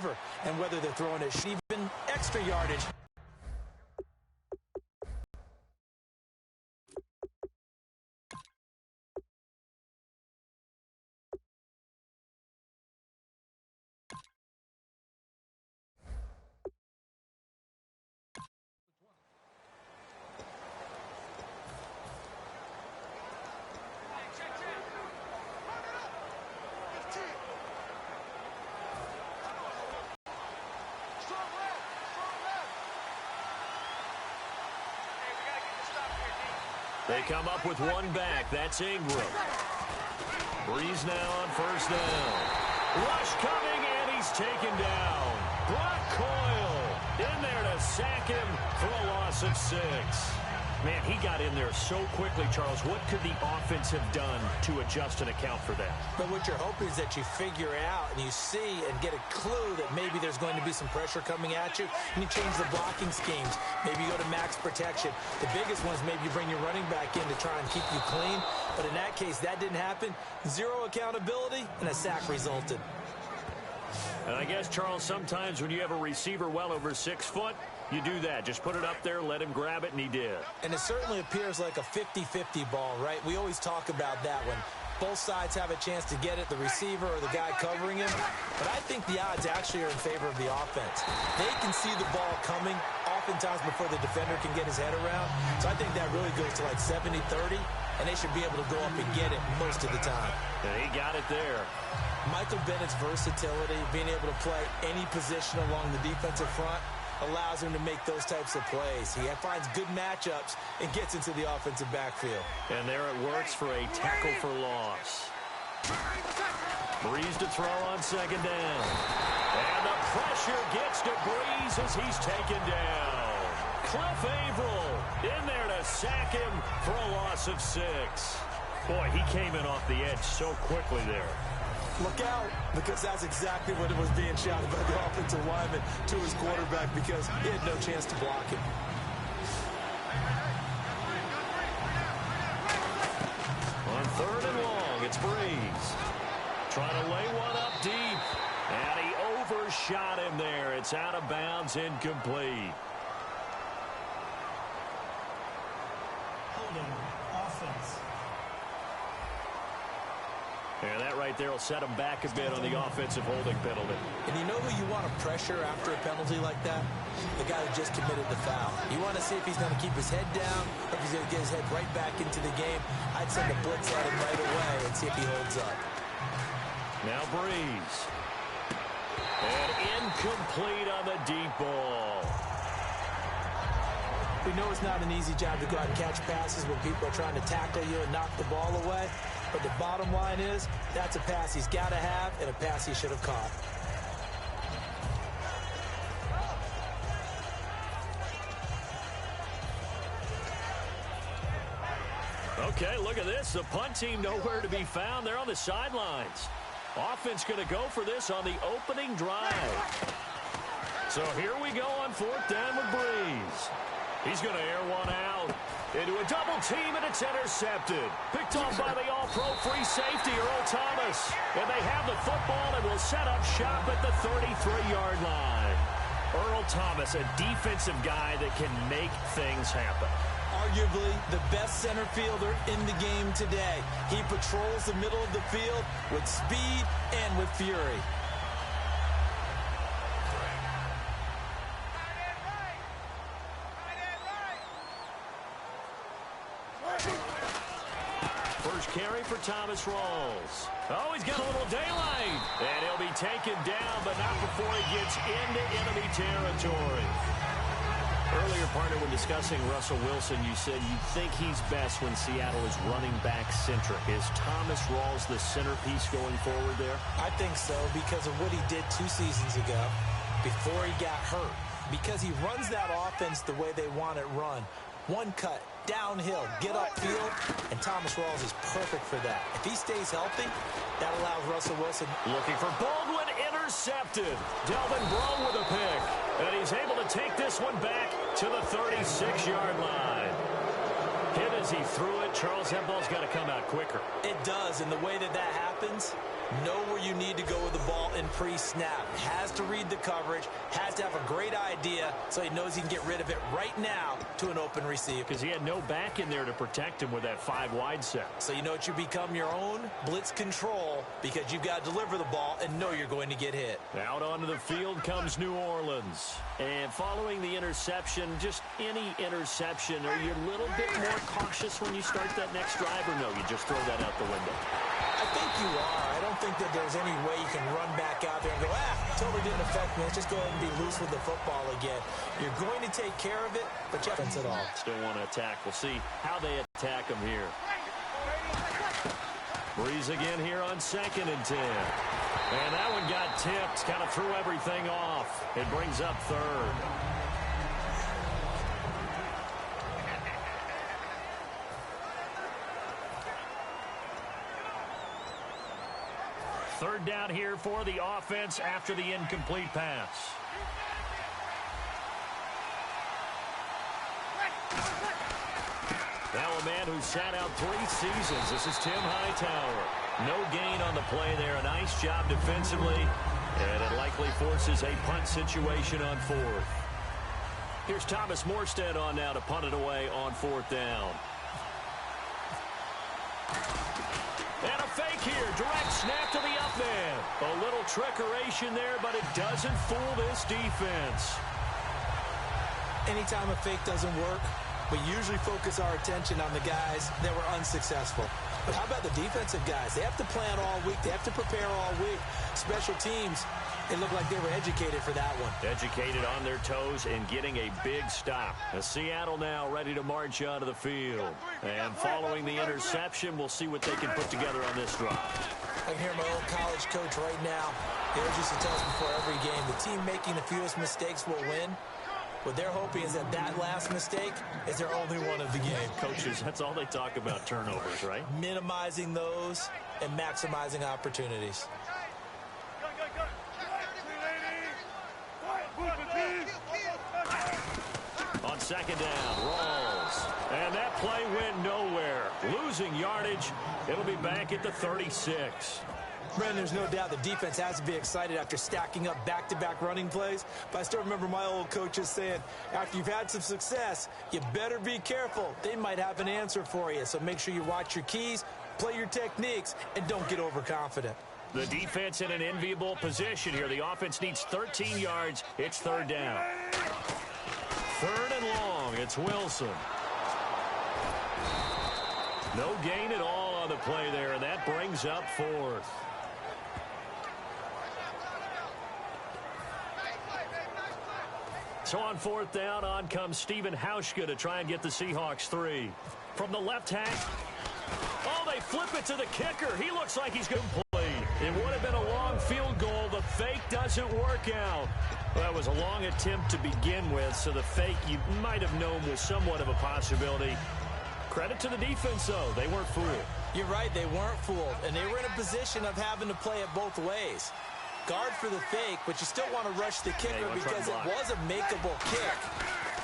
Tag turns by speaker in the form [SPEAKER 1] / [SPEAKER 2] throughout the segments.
[SPEAKER 1] whatever. And whether they're throwing it even extra yardage.
[SPEAKER 2] They come up with one back. That's Ingram. Breeze now on first down. Rush coming, and he's taken down. Brock Coyle in there to sack him for a loss of 6. Man, he got in there so quickly, Charles. What could the offense have done to adjust and account for that?
[SPEAKER 1] But what you're hoping is that you figure out and you see and get a clue that maybe there's going to be some pressure coming at you, and you change the blocking schemes. Maybe you go to max protection. The biggest one is maybe you bring your running back in to try and keep you clean. But in that case, that didn't happen. Zero accountability, and a sack resulted.
[SPEAKER 2] And I guess, Charles, sometimes when you have a receiver well over 6 foot, you do that. Just put it up there, let him grab it, and he did.
[SPEAKER 1] And it certainly appears like a 50-50 ball, right? We always talk about that when both sides have a chance to get it, the receiver or the guy covering him. But I think the odds actually are in favor of the offense. They can see the ball coming oftentimes before the defender can get his head around. So I think that really goes to like 70-30, and they should be able to go up and get it most of the time.
[SPEAKER 2] And he got it there.
[SPEAKER 1] Michael Bennett's versatility, being able to play any position along the defensive front, allows him to make those types of plays. He finds good matchups and gets into the offensive backfield.
[SPEAKER 2] And there it works for a tackle for loss. Breeze to throw on second down. And the pressure gets to Breeze as he's taken down. Cliff Averill in there to sack him for a loss of 6. Boy, he came in off the edge so quickly there.
[SPEAKER 1] Look out, because that's exactly what it was being shouted by the offensive lineman to his quarterback, because he had no chance to block him.
[SPEAKER 2] On third and long, it's Breeze. Trying to lay one up deep, and he overshot him there. It's out of bounds, incomplete.
[SPEAKER 3] Holding offense.
[SPEAKER 2] And that right there will set him back a bit on the offensive holding penalty.
[SPEAKER 1] And you know who you want to pressure after a penalty like that? The guy who just committed the foul. You want to see if he's going to keep his head down or if he's going to get his head right back into the game. I'd send a blitz at him right away and see if he holds up.
[SPEAKER 2] Now Breeze. And incomplete on the deep ball.
[SPEAKER 1] We know it's not an easy job to go out and catch passes when people are trying to tackle you and knock the ball away. But the bottom line is, that's a pass he's got to have and a pass he should have caught.
[SPEAKER 2] Okay, look at this. The punt team nowhere to be found. They're on the sidelines. Offense going to go for this on the opening drive. So here we go on fourth down with Breeze. He's going to air one out. Into a double team, and it's intercepted. Picked off by the all-pro free safety, Earl Thomas. And they have the football and will set up shop at the 33-yard line. Earl Thomas, a defensive guy that can make things happen.
[SPEAKER 1] Arguably the best center fielder in the game today. He patrols the middle of the field with speed and with fury.
[SPEAKER 2] First carry for Thomas Rawls. Oh, he's got a little daylight. And he'll be taken down, but not before he gets into enemy territory. Earlier, partner, when discussing Russell Wilson, you said you think he's best when Seattle is running back-centric. Is Thomas Rawls the centerpiece going forward there?
[SPEAKER 1] I think so because of what he did 2 seasons ago before he got hurt. Because he runs that offense the way they want it run. One cut, downhill, get upfield, and Thomas Rawls is perfect for that. If he stays healthy, that allows Russell Wilson.
[SPEAKER 2] Looking for Baldwin, intercepted. Delvin Breaux with a pick. And he's able to take this one back to the 36-yard line. Hit as he threw it. Charles, that ball's got to come out quicker.
[SPEAKER 1] It does, and the way that that happens, Know where you need to go with the ball in pre-snap. Has to read the coverage, has to have a great idea so he knows he can get rid of it right now to an open receiver.
[SPEAKER 2] Because he had no back in there to protect him with that 5-wide set.
[SPEAKER 1] So you know what, you become your own blitz control because you've got to deliver the ball and know you're going to get hit.
[SPEAKER 2] Out onto the field comes New Orleans. And following the interception, just any interception, are you a little bit more cautious when you start that next drive, or no, you just throw that out the window?
[SPEAKER 1] I think you are. I don't think that there's any way you can run back out there and go, totally didn't affect me. Let's just go ahead and be loose with the football again. You're going to take care of it, but you haven't at all.
[SPEAKER 2] Still want to attack. We'll see how they attack him here. Breeze again here on 2nd and 10. And that one got tipped, kind of threw everything off. It brings up 3rd. Third down here for the offense after the incomplete pass. Now a man who sat out 3 seasons. This is Tim Hightower. No gain on the play there. A nice job defensively. And it likely forces a punt situation on 4th. Here's Thomas Morstead on now to punt it away on 4th down. And a fake here. Direct snap to the up man. A little trickeration there, but it doesn't fool this defense.
[SPEAKER 1] Anytime a fake doesn't work, we usually focus our attention on the guys that were unsuccessful. But how about the defensive guys? They have to plan all week. They have to prepare all week. Special teams, it looked like they were educated for that one.
[SPEAKER 2] Educated on their toes and getting a big stop. Seattle now ready to march onto the field. And following the interception, we'll see what they can put together on this drive.
[SPEAKER 1] I can hear my old college coach right now. He always used to tell us before every game, the team making the fewest mistakes will win. What they're hoping is that last mistake is their only one of the game.
[SPEAKER 2] Coaches, that's all they talk about, turnovers, right?
[SPEAKER 1] Minimizing those and maximizing opportunities.
[SPEAKER 2] On 2nd down, Rawls. And that play went nowhere. Losing yardage. It'll be back at the 36.
[SPEAKER 1] Brandon, there's no doubt the defense has to be excited after stacking up back-to-back running plays. But I still remember my old coaches saying, after you've had some success, you better be careful. They might have an answer for you. So make sure you watch your keys, play your techniques, and don't get overconfident.
[SPEAKER 2] The defense in an enviable position here. The offense needs 13 yards. It's 3rd down. 3rd and long. It's Wilson. No gain at all on the play there, and that brings up 4th. So on 4th down, on comes Stephen Hauschka to try and get the Seahawks 3. From the left hack. Oh, they flip it to the kicker. He looks like he's going to play. It would have been a long field goal. The fake doesn't work out. Well, that was a long attempt to begin with, so the fake you might have known was somewhat of a possibility. Credit to the defense, though. They weren't fooled.
[SPEAKER 1] You're right. They weren't fooled, and they were in a position of having to play it both ways. Guard for the fake, but you still want to rush the kicker because it was a makeable kick.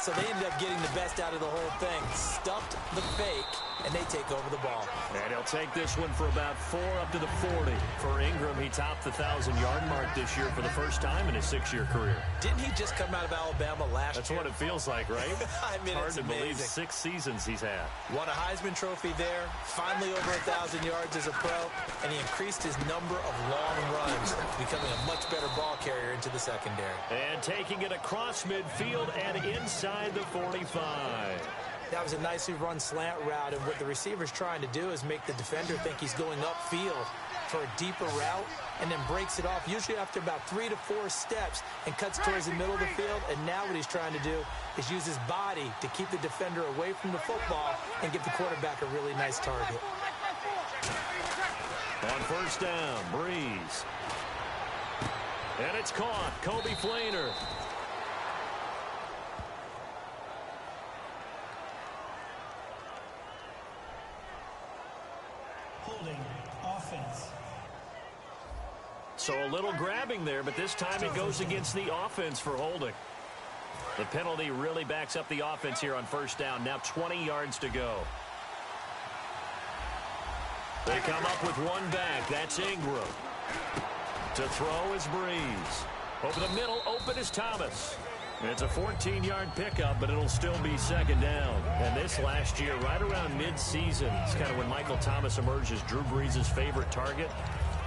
[SPEAKER 1] So they ended up getting the best out of the whole thing. Stuffed the fake, and they take over the ball.
[SPEAKER 2] And he'll take this one for about 4 up to the 40. For Ingram, he topped the 1,000-yard mark this year for the first time in his 6-year career.
[SPEAKER 1] Didn't he just come out of Alabama last year?
[SPEAKER 2] That's what it feels like, right?
[SPEAKER 1] I mean,
[SPEAKER 2] hard
[SPEAKER 1] it's
[SPEAKER 2] to
[SPEAKER 1] amazing.
[SPEAKER 2] believe 6 seasons he's had.
[SPEAKER 1] Won a Heisman Trophy there, finally over 1,000 yards as a pro, and he increased his number of long runs, becoming a much better ball carrier into the secondary.
[SPEAKER 2] And taking it across midfield and inside the 45.
[SPEAKER 1] That was a nicely run slant route, and what the receiver's trying to do is make the defender think he's going upfield for a deeper route, and then breaks it off, usually after about 3 to 4 steps, and cuts towards the middle of the field. And now what he's trying to do is use his body to keep the defender away from the football and give the quarterback a really nice target.
[SPEAKER 2] On 1st down, Breeze. And it's caught. Kobe Flainer.
[SPEAKER 3] Holding offense.
[SPEAKER 2] So a little grabbing there, but this time it goes against the offense for holding. The penalty really backs up the offense here on 1st down. Now 20 yards to go. They come up with one back. That's Ingram. To throw is Breeze. Over the middle, open is Thomas. It's a 14-yard pickup, but it'll still be second down. And this last year, right around mid-season, it's kind of when Michael Thomas emerged as Drew Brees' favorite target.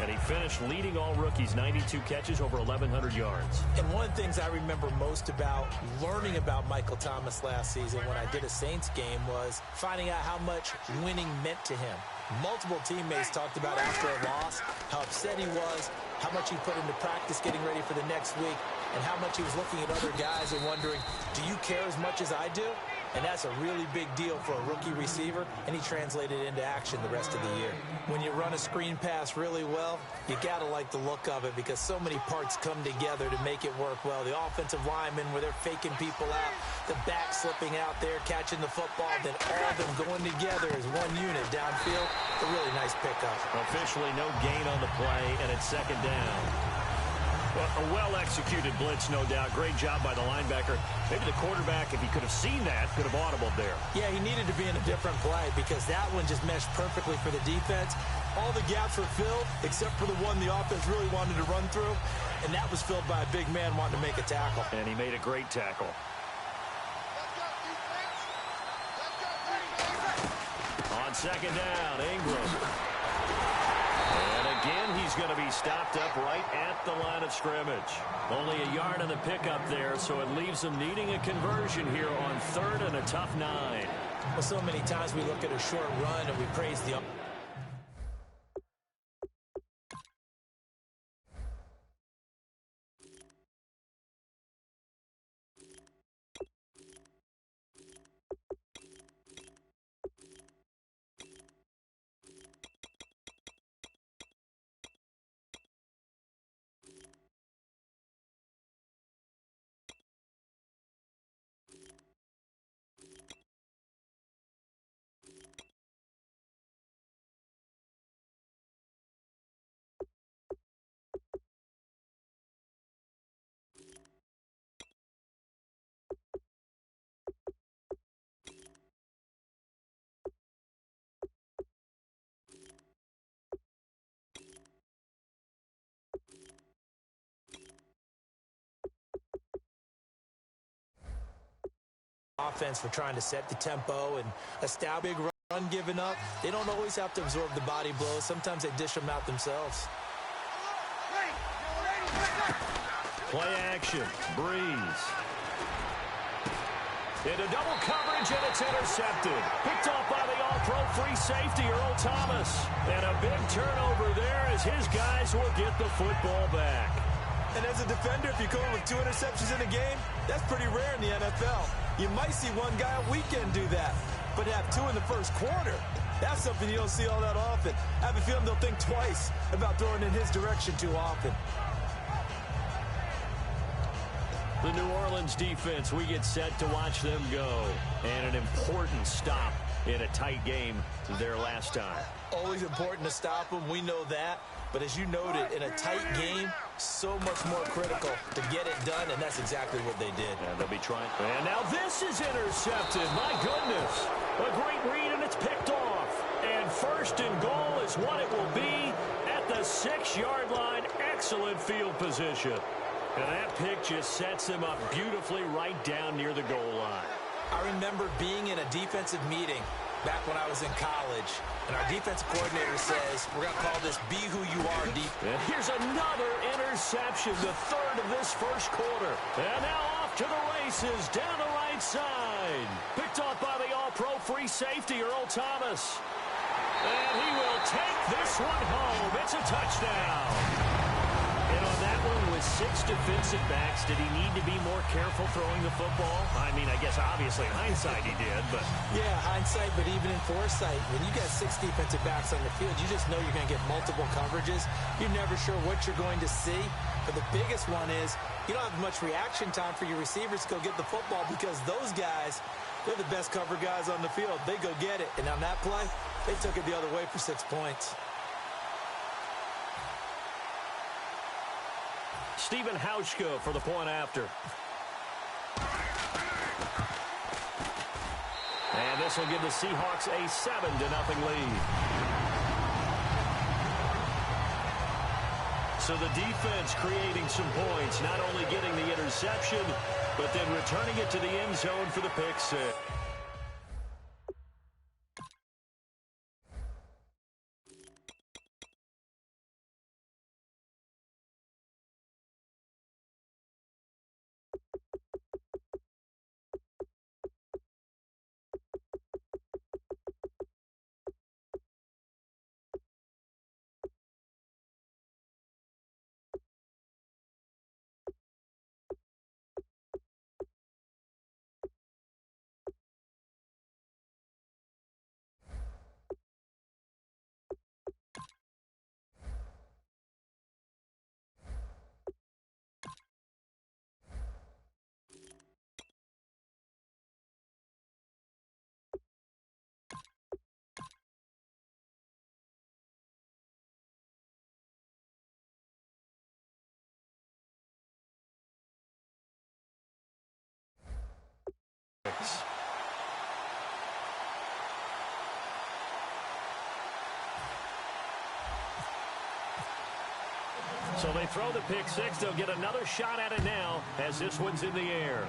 [SPEAKER 2] And he finished leading all rookies, 92 catches, over 1,100 yards.
[SPEAKER 1] And one of the things I remember most about learning about Michael Thomas last season when I did a Saints game was finding out how much winning meant to him. Multiple teammates talked about after a loss how upset he was, how much he put into practice getting ready for the next week, and how much he was looking at other guys and wondering, do you care as much as I do? And that's a really big deal for a rookie receiver, and he translated it into action the rest of the year. When you run a screen pass really well, you got to like the look of it because so many parts come together to make it work well. The offensive linemen, where they're faking people out, the back slipping out there, catching the football, then all of them going together as one unit downfield. A really nice pickup.
[SPEAKER 2] Officially no gain on the play, and it's second down. Well, a well-executed blitz, no doubt. Great job by the linebacker. Maybe the quarterback, if he could have seen that, could have audibled there.
[SPEAKER 1] Yeah, he needed to be in a different play because that one just meshed perfectly for the defense. All the gaps were filled except for the one the offense really wanted to run through, and that was filled by a big man wanting to make a tackle.
[SPEAKER 2] And he made a great tackle. On second down, Ingram. And again, he's going to be stopped up right at the line of scrimmage. Only a yard on the pickup there, so it leaves them needing a conversion here on third and a tough 9.
[SPEAKER 1] Well, so many times we look at a short run and we praise the... offense for trying to set the tempo and establish big run giving up. They don't always have to absorb the body blows. Sometimes they dish them out themselves.
[SPEAKER 2] Play action. Breeze. Into double coverage, and it's intercepted. Picked off by the all-pro free safety, Earl Thomas. And a big turnover there as his guys will get the football back.
[SPEAKER 1] And as a defender, if you go with 2 interceptions in a game, that's pretty rare in the NFL. You might see one guy a weekend do that, but have 2 in the first quarter. That's something you don't see all that often. I have a feeling they'll think twice about throwing in his direction too often.
[SPEAKER 2] The New Orleans defense, we get set to watch them go. And an important stop in a tight game their last time.
[SPEAKER 1] Always important to stop them. We know that. But as you noted, in a tight game, so much more critical to get it done, and that's exactly what they did.
[SPEAKER 2] And they'll be trying. And now this is intercepted. My goodness. A great read, and it's picked off. And first and goal is what it will be at the 6-yard line. Excellent field position. And that pick just sets him up beautifully right down near the goal line.
[SPEAKER 1] I remember being in a defensive meeting back when I was in college, and our defensive coordinator says, we're going to call this Be Who You Are Deep.
[SPEAKER 2] And here's another interception, the third of this first quarter. And now off to the races down the right side. Picked off by the all-pro free safety, Earl Thomas. And he will take this one home. It's a touchdown. And on that one, with 6 defensive backs, did he need to be more careful throwing the football? I mean, I guess obviously in hindsight he did, but...
[SPEAKER 1] Yeah, hindsight, but even in foresight, when you got 6 defensive backs on the field, you just know you're going to get multiple coverages. You're never sure what you're going to see. But the biggest one is you don't have much reaction time for your receivers to go get the football because those guys, they're the best cover guys on the field. They go get it. And on that play, they took it the other way for 6 points.
[SPEAKER 2] Stephen Hauschka for the point after. And this will give the Seahawks a 7-0 lead. So the defense creating some points, not only getting the interception, but then returning it to the end zone for the pick six. So they throw the pick six. They'll get another shot at it now as this one's in the air.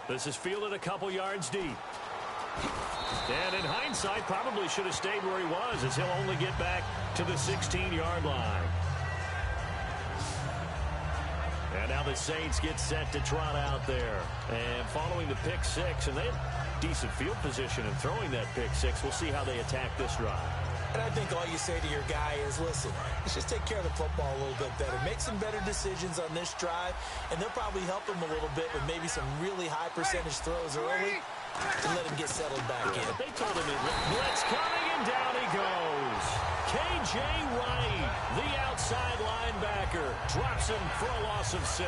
[SPEAKER 2] This is fielded a couple yards deep. And in hindsight, probably should have stayed where he was, as he'll only get back to the 16-yard line. And now the Saints get set to trot out there. And following the pick six, and they have decent field position in throwing that pick six. We'll see how they attack this drive.
[SPEAKER 1] And I think all you say to your guy is, listen, let's just take care of the football a little bit better. Make some better decisions on this drive, and they'll probably help him a little bit with maybe some really high percentage throws early and let him get settled back in.
[SPEAKER 2] They told him, blitz coming, and down he goes. K.J. Wright, the outside linebacker, drops him for a loss of 6.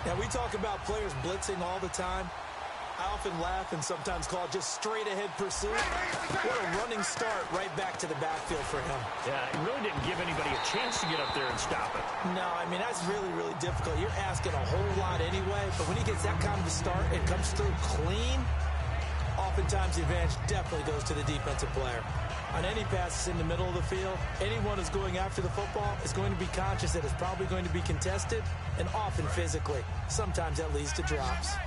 [SPEAKER 1] Now, we talk about players blitzing all the time. I often laugh and sometimes call it just straight-ahead pursuit. What a running start right back to the backfield for him.
[SPEAKER 2] Yeah, it really didn't give anybody a chance to get up there and stop it.
[SPEAKER 1] No, I mean, that's really, really difficult. You're asking a whole lot anyway, but when he gets that kind of a start and comes through clean, oftentimes the advantage definitely goes to the defensive player. On any passes in the middle of the field, anyone who's going after the football is going to be conscious that it's probably going to be contested, and often physically. Sometimes that leads to drops.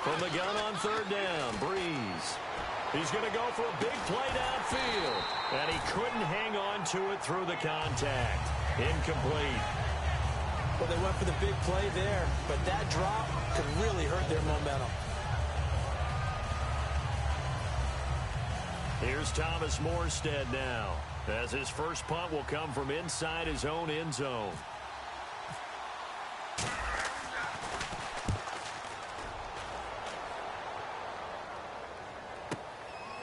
[SPEAKER 2] From the gun on third down, Breeze. He's going to go for a big play downfield. And he couldn't hang on to it through the contact. Incomplete.
[SPEAKER 1] Well, they went for the big play there, but that drop could really hurt their momentum.
[SPEAKER 2] Here's Thomas Morstead now, as his first punt will come from inside his own end zone.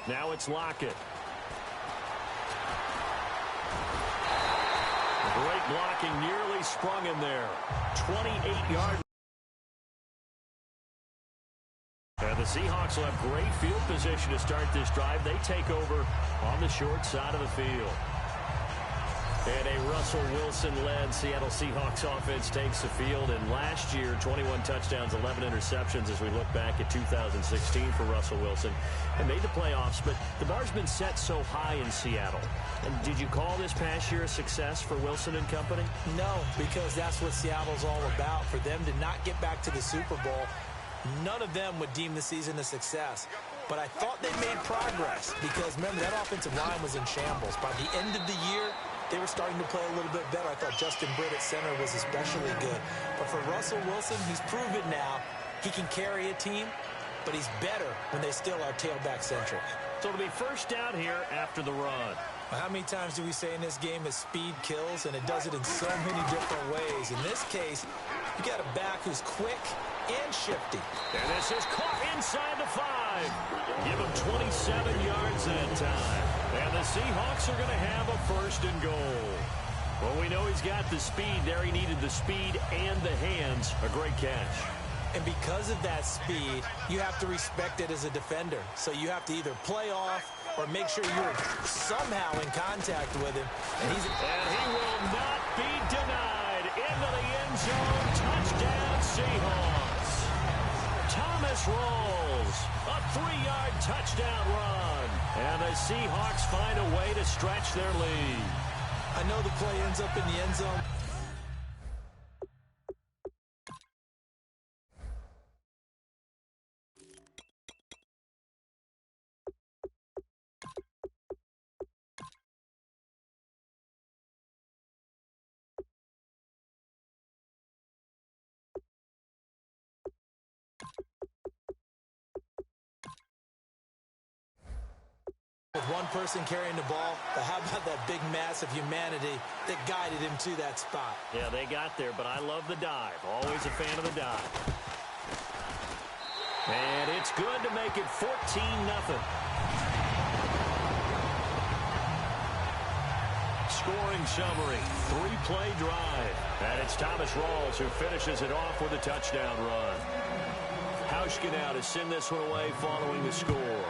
[SPEAKER 2] Now it's Lockett. Great blocking, nearly sprung him there. 28-yard. And the Seahawks will have great field position to start this drive. They take over on the short side of the field. And a Russell Wilson-led Seattle Seahawks offense takes the field. And last year, 21 touchdowns, 11 interceptions as we look back at 2016 for Russell Wilson. And made the playoffs, but the bar's been set so high in Seattle. And did you call this past year a success for Wilson and company?
[SPEAKER 1] No, because that's what Seattle's all about. For them to not get back to the Super Bowl, none of them would deem the season a success. But I thought they made progress because, remember, that offensive line was in shambles. By the end of the year, they were starting to play a little bit better. I thought Justin Britt at center was especially good. But for Russell Wilson, he's proven now he can carry a team, but he's better when they still are tailback-centric.
[SPEAKER 2] So it'll be first down here after the run.
[SPEAKER 1] Well, how many times do we say in this game that speed kills, and it does it in so many different ways? In this case, you got a back who's quick and shifty.
[SPEAKER 2] And this is caught inside the 5. Give him 27 yards that time. And the Seahawks are going to have a first and goal. Well, we know he's got the speed there. He needed the speed and the hands. A great catch.
[SPEAKER 1] And because of that speed, you have to respect it as a defender. So you have to either play off or make sure you're somehow in contact with him. And
[SPEAKER 2] he will not be denied. Into the end zone. Touchdown, Seahawks. Thomas rolls. A 3-yard touchdown run. And the Seahawks find a way to stretch their lead.
[SPEAKER 1] I know the play ends up in the end zone. With one person carrying the ball, but how about that big mass of humanity that guided him to that spot?
[SPEAKER 2] Yeah, they got there, but I love the dive. Always a fan of the dive. And it's good to make it 14-0. Scoring summary, 3-play drive. And it's Thomas Rawls who finishes it off with a touchdown run. Hauschka now to send this one away following the score.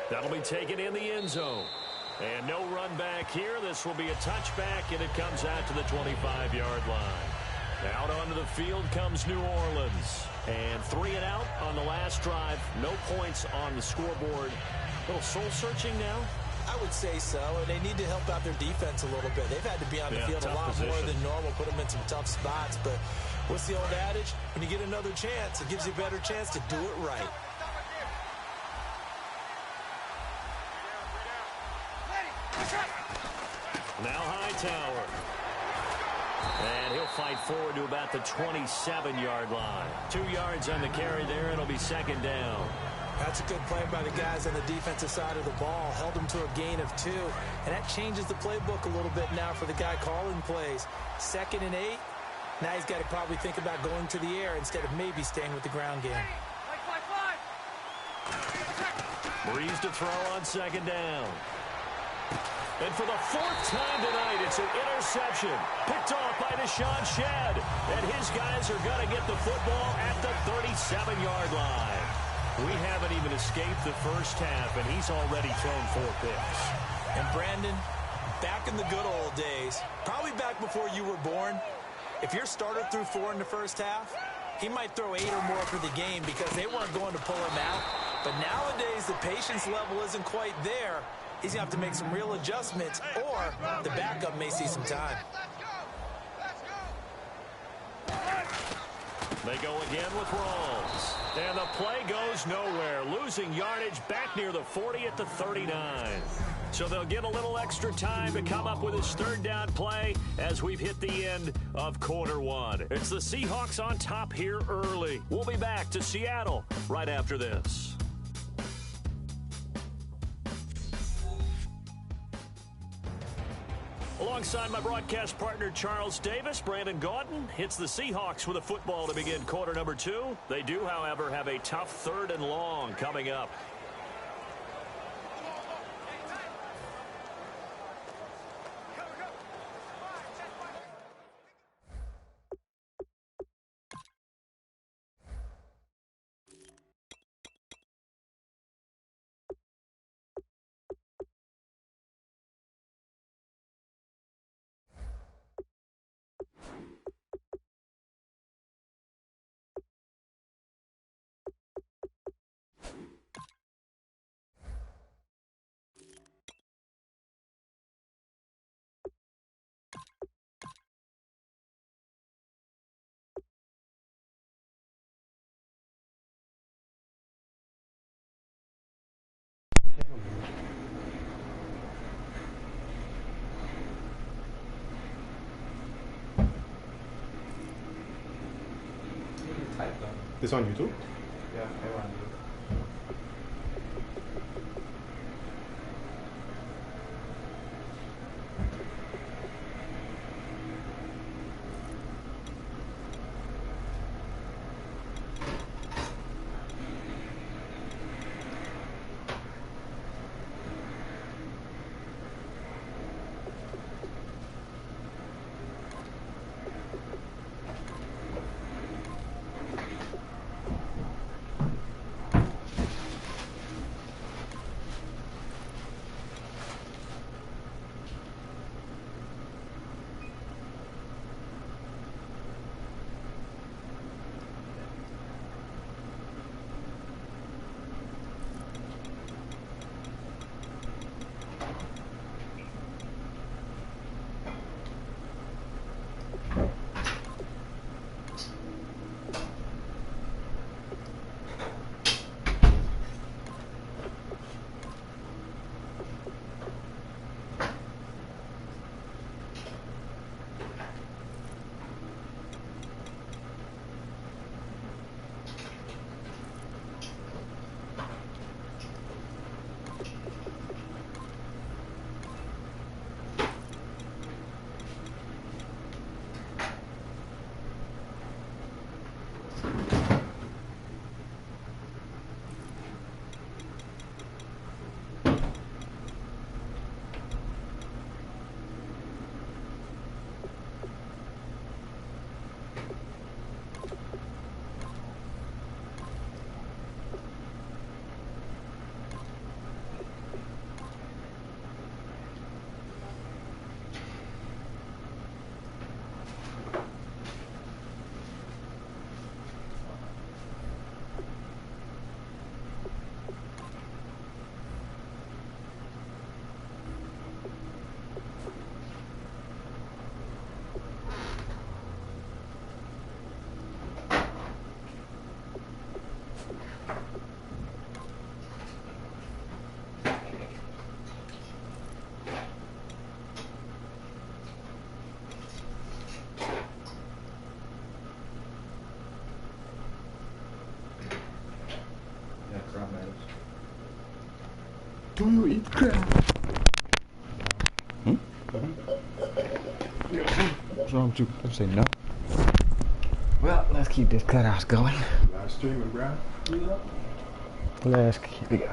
[SPEAKER 2] That'll be taken in the end zone. And no run back here. This will be a touchback, and it comes out to the 25-yard line. Out onto the field comes New Orleans. And 3 and out on the last drive. No points on the scoreboard. A little soul-searching now?
[SPEAKER 1] I would say so, and they need to help out their defense a little bit. They've had to be on the field a lot more than normal, put them in some tough spots. But what's the old adage? When you get another chance, it gives you a better chance to do it right.
[SPEAKER 2] Now Hightower. And he'll fight forward to about the 27-yard line. 2 yards on the carry there. It'll be second down.
[SPEAKER 1] That's a good play by the guys on the defensive side of the ball. Held them to a gain of 2. And that changes the playbook a little bit now for the guy calling plays. 2nd and 8. Now he's got to probably think about going to the air instead of maybe staying with the ground game.
[SPEAKER 2] Breeze to throw on second down. And for the 4th time tonight, it's an interception. Picked off by Deshaun Shedd. And his guys are going to get the football at the 37-yard line. We haven't even escaped the first half, and he's already thrown 4 picks.
[SPEAKER 1] And Brandon, back in the good old days, probably back before you were born, if your starter threw 4 in the first half, he might throw 8 or more for the game because they weren't going to pull him out. But nowadays, the patience level isn't quite there. He's going to have to make some real adjustments, or the backup may see some time.
[SPEAKER 2] They go again with Rawls. And the play goes nowhere. Losing yardage back near the 40 at the 39. So they'll get a little extra time to come up with his 3rd down play as we've hit the end of quarter 1. It's the Seahawks on top here early. We'll be back to Seattle right after this. Alongside my broadcast partner, Charles Davis, Brandon Gaudin hits the Seahawks with a football to begin quarter number 2. They do, however, have a tough 3rd and long coming up.
[SPEAKER 4] This on YouTube?
[SPEAKER 5] Yeah, I want to.
[SPEAKER 4] Do you eat crab? What's wrong with you? Don't say no. Well, let's keep this cutoff going.
[SPEAKER 5] Live streaming, bro.
[SPEAKER 4] Let's keep it going.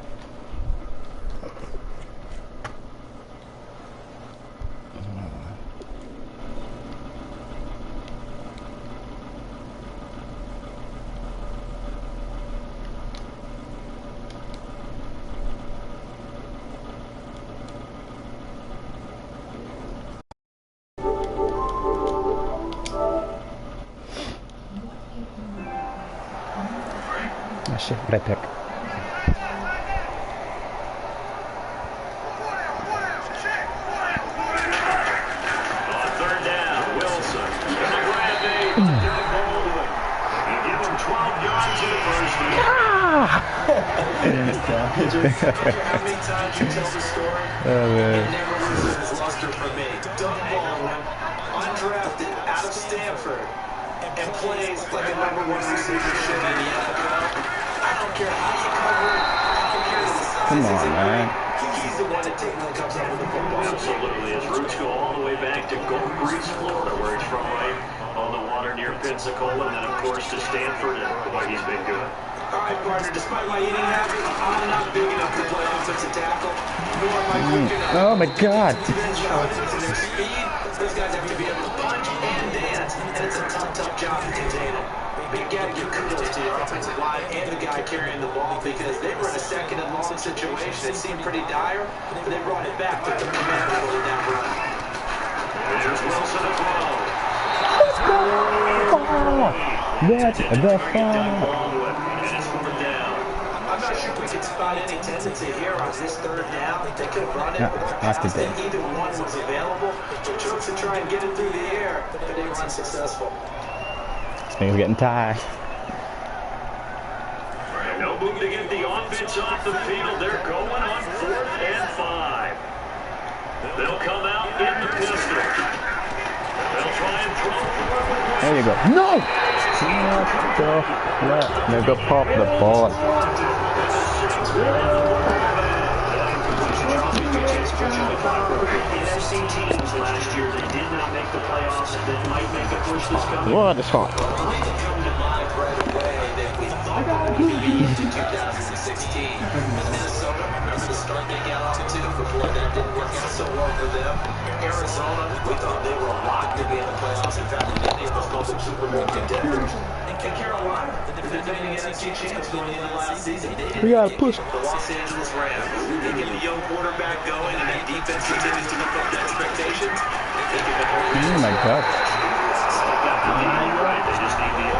[SPEAKER 4] Ah, shit, what I pick?
[SPEAKER 2] On third down, Wilson. Gonna grab it. Doug Baldwin. You give him 12 yards in the first down.
[SPEAKER 1] How many times you tell the story, it never loses its luster for me. Doug Baldwin, undrafted, out of Stanford, and plays like a number one receiver should in the NFL. I don't care how you cover it. I don't care the size.
[SPEAKER 4] Come on, man.
[SPEAKER 1] He's the one that typically comes up with the football.
[SPEAKER 2] Absolutely. His roots go all the way back to Gulf Breeze, Florida, where he's from, right on the water near Pensacola, and then, of course, to Stanford, and boy, he's been good.
[SPEAKER 1] All right, partner, despite my eating habit, I'm not big enough to play offensive tackle, nor am I quick enough.
[SPEAKER 4] Oh my god.
[SPEAKER 1] To their speed, those guys have to be able to punch and dance, and it's a tough job to contain them. But you got to give kudos to your offensive line and the guy carrying the ball because they were in a second and long situation. It seemed pretty dire, but they brought it back with the command of going down run.
[SPEAKER 2] There's Wilson to throw.
[SPEAKER 4] What the fuck?
[SPEAKER 1] I'm not sure we can spot any tendency here on this third down. They could have run it, but either one was available. They chose to try and get it through the air, but they were unsuccessful.
[SPEAKER 4] This thing's getting tired.
[SPEAKER 2] No move to get the offense off the field. They're going on 4th and 5. They'll come out in the pistol. They'll try and throw forward.
[SPEAKER 4] There you go. No! There go pop the ball.
[SPEAKER 2] NFC teams last year, they did not make the playoffs. That might make a push this coming.
[SPEAKER 4] What is hot?
[SPEAKER 1] I got it. In 2016, Minnesota, remember the start they got off to before that didn't work out so well for them. Arizona, we thought they were locked to be in the playoffs. In fact, they were called the Super Bowl contenders. And Carolina, the defending NFC champs going into last season, they didn't get
[SPEAKER 4] push
[SPEAKER 1] the Los Angeles Rams. They get the young quarterback going, and that defense continues to live up to expectations.
[SPEAKER 4] Oh my god.
[SPEAKER 2] Right, they just need the in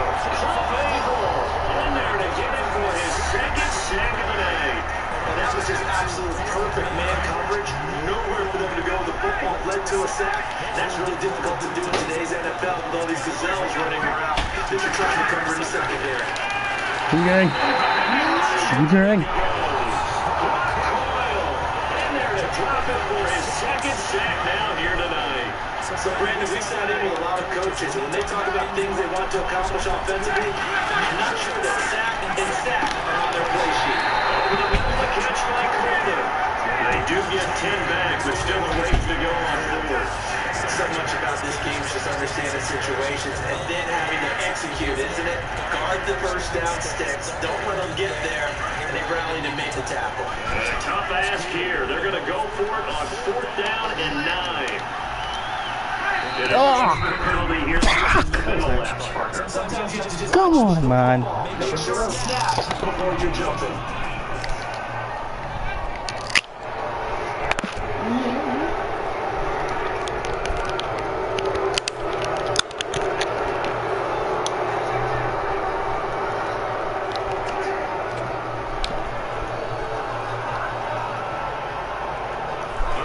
[SPEAKER 2] there to get it for his second sack of the day.
[SPEAKER 1] And that was just absolute perfect man coverage. Nowhere for them to go. The football led to a sack. That's really difficult to do in today's NFL with all these gazelles running around that you're trying to cover in the secondary.
[SPEAKER 4] Keep going. Keep going.
[SPEAKER 2] In there to drop it for his second sack down here tonight.
[SPEAKER 1] So, Brandon, we sat in with a lot of coaches, and when they talk about things they want to accomplish offensively, I'm not sure that sack and sack are on their play sheet.
[SPEAKER 2] The catch by Crowder. They do get 10 back, but still a ways to go on 4.
[SPEAKER 1] So much about this game is just understanding situations and then having to execute, isn't it? Guard the first down sticks. Don't let them get there. And they rallied and made the tackle.
[SPEAKER 2] A tough ask here. They're going to go for it on 4th down and 9.
[SPEAKER 4] Come on, man.
[SPEAKER 1] Make sure to snap before you're jumping.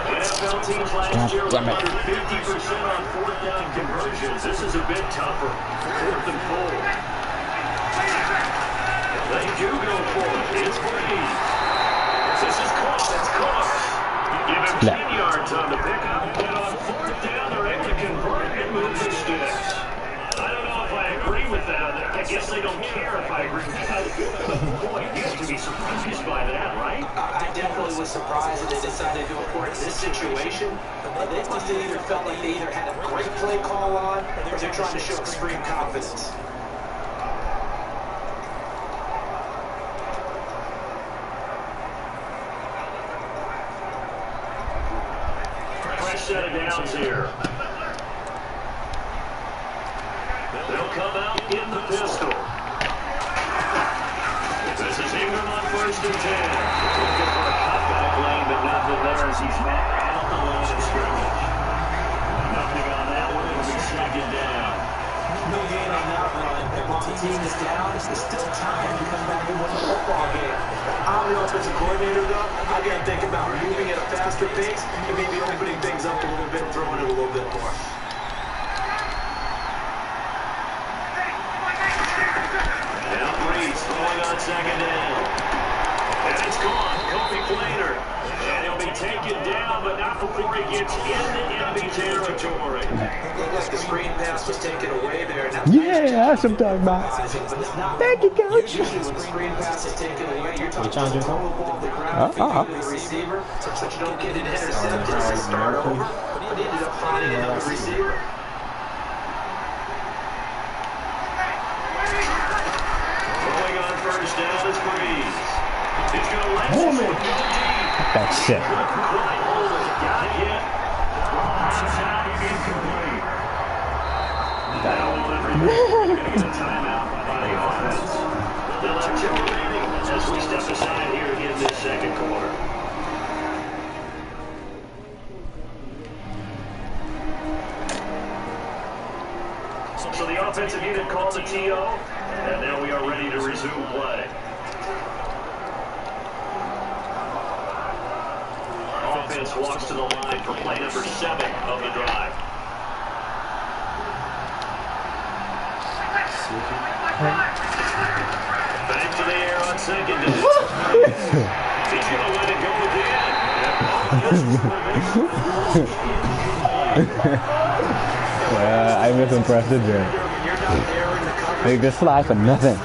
[SPEAKER 2] NFL teams last year were under 50% on 4th down conversions. This is a bit tougher. 4th and 4. They do go for it. It's Breeze. This is close. It's close. Give him 10 yards on the pickup. And on 4th down, they're able to convert and move the sticks. I don't know if I agree with that. I guess they don't care if I agree with that. Boy, you have to be surprised by that, right?
[SPEAKER 1] I definitely was surprised that they decided to go for it in this situation. They must have either felt like they either had a great play call on, or they're trying to show extreme confidence.
[SPEAKER 2] Fresh set of downs here. They'll come out in the pistol. This is Ingram on 1st and 10. Looking for a cutback lane, but nothing there as he's back out the line of scrimmage. Nothing on that one. It'll be 2nd down.
[SPEAKER 1] No gain on that run. While the team is down, there's still time to come back and win the football game. I'm the offensive coordinator, though. I got to think about moving at a faster pace and maybe opening things up a little bit and throwing it a little bit more.
[SPEAKER 2] Throwing on 2nd down. And it's gone. Kofi Plater. And he'll be taken down, but not before he gets into enemy territory.
[SPEAKER 1] Looked like the screen pass was taken away there. Now,
[SPEAKER 4] Yeah, that's what I'm talking about. Thank you, coach.
[SPEAKER 1] usually when the screen pass is taken away, you're talking about the ball to the ground, the receiver, so you don't get it intercepted and start over. But he ended up finding another receiver.
[SPEAKER 2] First down is Breeze. He's going to let this one go deep.
[SPEAKER 4] That's sick.
[SPEAKER 2] Quite hold it. Got it yet. Incomplete. That will everything. Going to get a timeout by the offense. They'll have 2 remaining as we step aside here in this 2nd quarter. So the offensive unit called the TO. And now we are ready to resume play. Offense walks to the line for play number 7 of the drive. Back to the air on 2nd down. He's going to let it go again.
[SPEAKER 4] I was impressed there. Like this fly for nothing.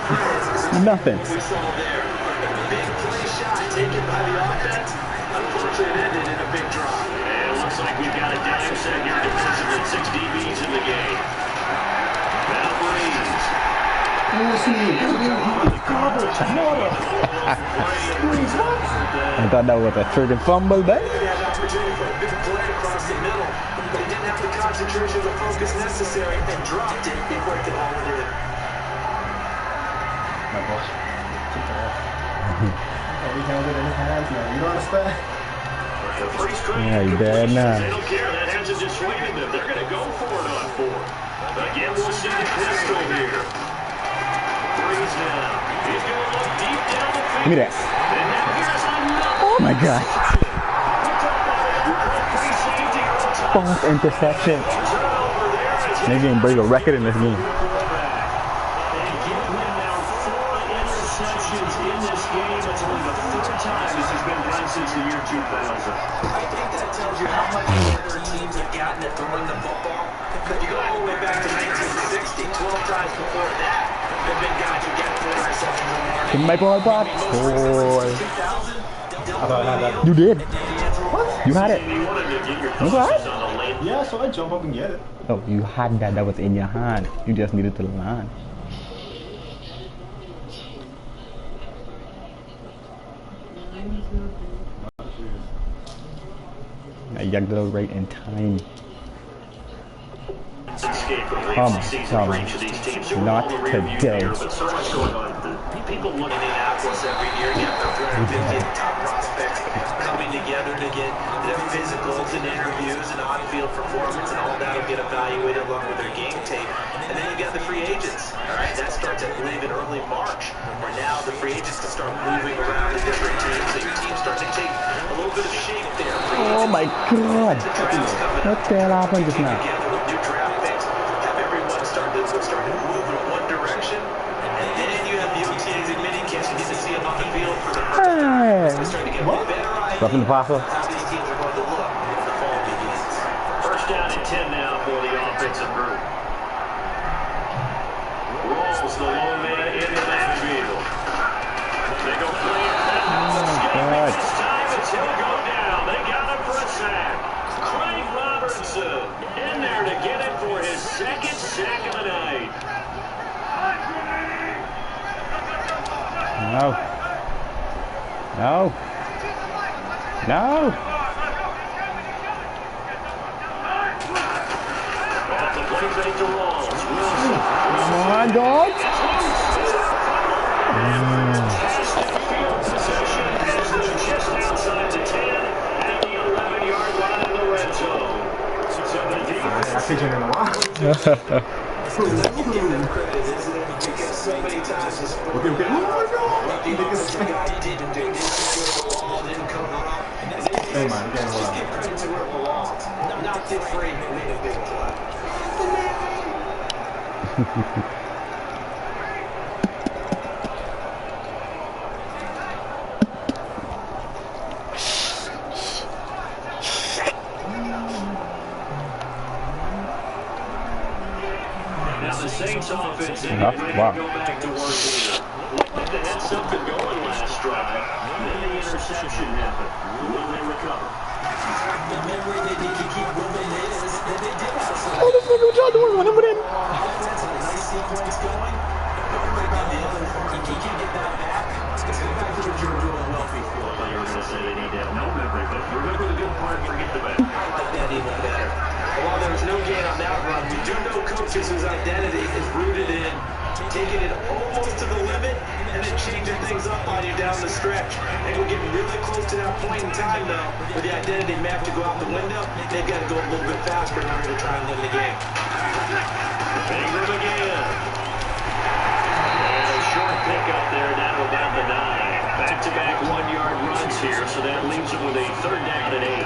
[SPEAKER 4] Nothing.
[SPEAKER 1] We saw there a big play shot taken by the offense. Unfortunately, it ended in a big drop.
[SPEAKER 2] And it looks like we've got a dime set here defensively. 6 DBs in the game. Now Breeze.
[SPEAKER 4] I thought that was a freaking fumble there.
[SPEAKER 1] He had an opportunity for a big play across the middle, but he didn't have the concentration or the focus necessary and dropped it before he could haul it in.
[SPEAKER 4] Yeah, you dead now.
[SPEAKER 2] They don't care. That hasn't dissuaded them. They're going to go for it on 4th. Again, we'll see the pistol here. Breeze now. He's going to look deep down the field.
[SPEAKER 4] Look at that.
[SPEAKER 2] And now here's another.
[SPEAKER 4] Oh my God. 4th interception. They didn't break a record in this game.
[SPEAKER 2] Since the year 2000.
[SPEAKER 1] I think that tells you how much better teams have gotten at throwing the football. If you go all the way back to 1960, 12 times before that, there have been guys who get 4 interceptions in one game.
[SPEAKER 4] My boy, Bob. You did. What? You had it. You had it?
[SPEAKER 3] Yeah, so I jump up and get it.
[SPEAKER 4] Oh, you had that. That was in your hand. You just needed to land. I accelerate in time. Come, not today.
[SPEAKER 1] People look in Indianapolis every year, get their 450 top prospects coming together to get their physicals and interviews and on-field performance, and all that will get evaluated along with their game tape. And then you got the free agents. All right, that starts, I believe, in early March, where now the free agents can start moving around to different teams. So your team's starting to take a little bit of shape there.
[SPEAKER 4] Oh my God! What the hell happened just now?
[SPEAKER 1] Together with new draft picks, have everyone start to move in one direction, and then you have the OTAs and minicamps. You get to see them on the field for the first time. It's starting to get a better idea
[SPEAKER 4] Nothing to pass
[SPEAKER 1] of how these teams are going to look when the fall begins.
[SPEAKER 2] First down and 10 now for the offensive group. sack of the night.
[SPEAKER 4] No. No. No. Come on, dog.
[SPEAKER 5] I think you're gonna watch. Hey man, again, not afraid to make a big play.
[SPEAKER 2] Now the Saints offense
[SPEAKER 4] Wow.
[SPEAKER 2] go back to work here. Looked like they had something going last drive. Then the interception happened. Will they recover?
[SPEAKER 3] The memory they need to keep moving is that they did have some
[SPEAKER 4] Oh, this nigga, what y'all doing? Run him in.
[SPEAKER 3] offense and a nice sequence going. Don't worry about the other. You can't get that back. Let's go back to what you were doing well before.
[SPEAKER 2] I thought you were going to say they need to have no memory, but remember the good part, forget the bad.
[SPEAKER 3] I like that even better.
[SPEAKER 5] While there was no gain on that run, we do know coaches whose identity is rooted in taking it almost to the limit and then changing things up on you down the stretch. And we're getting really close to that point in time, though, where the identity may have to go out the window. They've got to go a little bit faster in order to try and win the game.
[SPEAKER 2] Ingram again. And a short pickup there down to about the 9. Back-to-back 1-yard runs here, so that leaves them with a 3rd down and 8.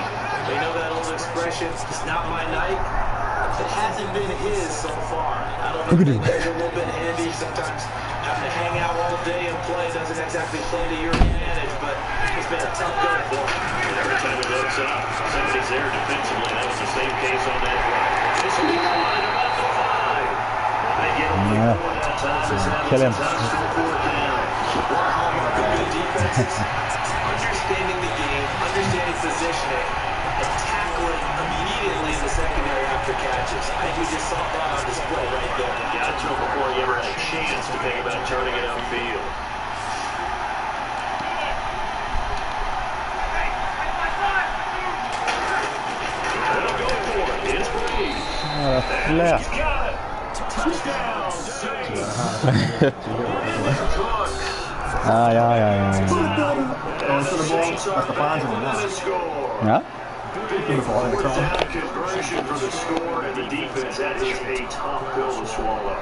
[SPEAKER 5] They know that old expression, it's not my night. It hasn't been his so far. I don't know if it's a little bit handy. Sometimes having to hang out all day and play doesn't exactly play to your advantage, but it's been a tough go for him.
[SPEAKER 2] And every time it looks up, somebody's there defensively. That was the same case on that run. This will be caught at about the 5. They get him before that time.
[SPEAKER 4] Kill him.
[SPEAKER 5] Good defenses, understanding the game, understanding positioning, and tackling immediately in the secondary after catches. I think we just saw that on display right there.
[SPEAKER 2] Got to him before he ever had a chance to think about turning it upfield. They'll go for it. It's Breeze.
[SPEAKER 4] Left.
[SPEAKER 2] He's got it. Touchdown, Saints.
[SPEAKER 4] Ah, yeah.
[SPEAKER 2] That's the fans in the
[SPEAKER 4] Yeah?
[SPEAKER 2] Big forward down conversion for the score, and the defense, that is a tough pill to swallow.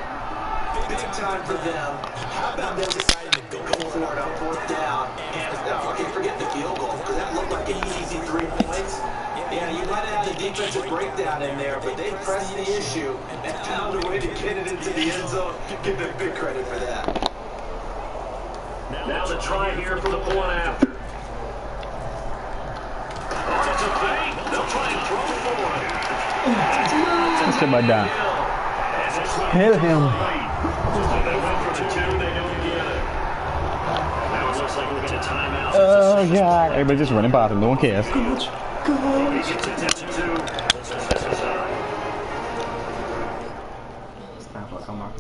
[SPEAKER 5] Big time for them. How about them deciding to go for it on 4th down? And okay, forget the field goal, because that looked like an easy 3 points. Yeah, you might have had a defensive breakdown in there, but they pressed the issue and found a way to get it into the end zone. Give them big credit for that.
[SPEAKER 2] Now the try here for the point after. Oh, it's a fake. They'll try and throw for it.
[SPEAKER 4] Let's get my down. Hit him.
[SPEAKER 2] They went for the 2. They don't get it. Now it looks like we're going to time out.
[SPEAKER 4] Oh, God. Everybody just running past him. No one cares.
[SPEAKER 2] He gets it down to 2.
[SPEAKER 5] It's time for a comeback.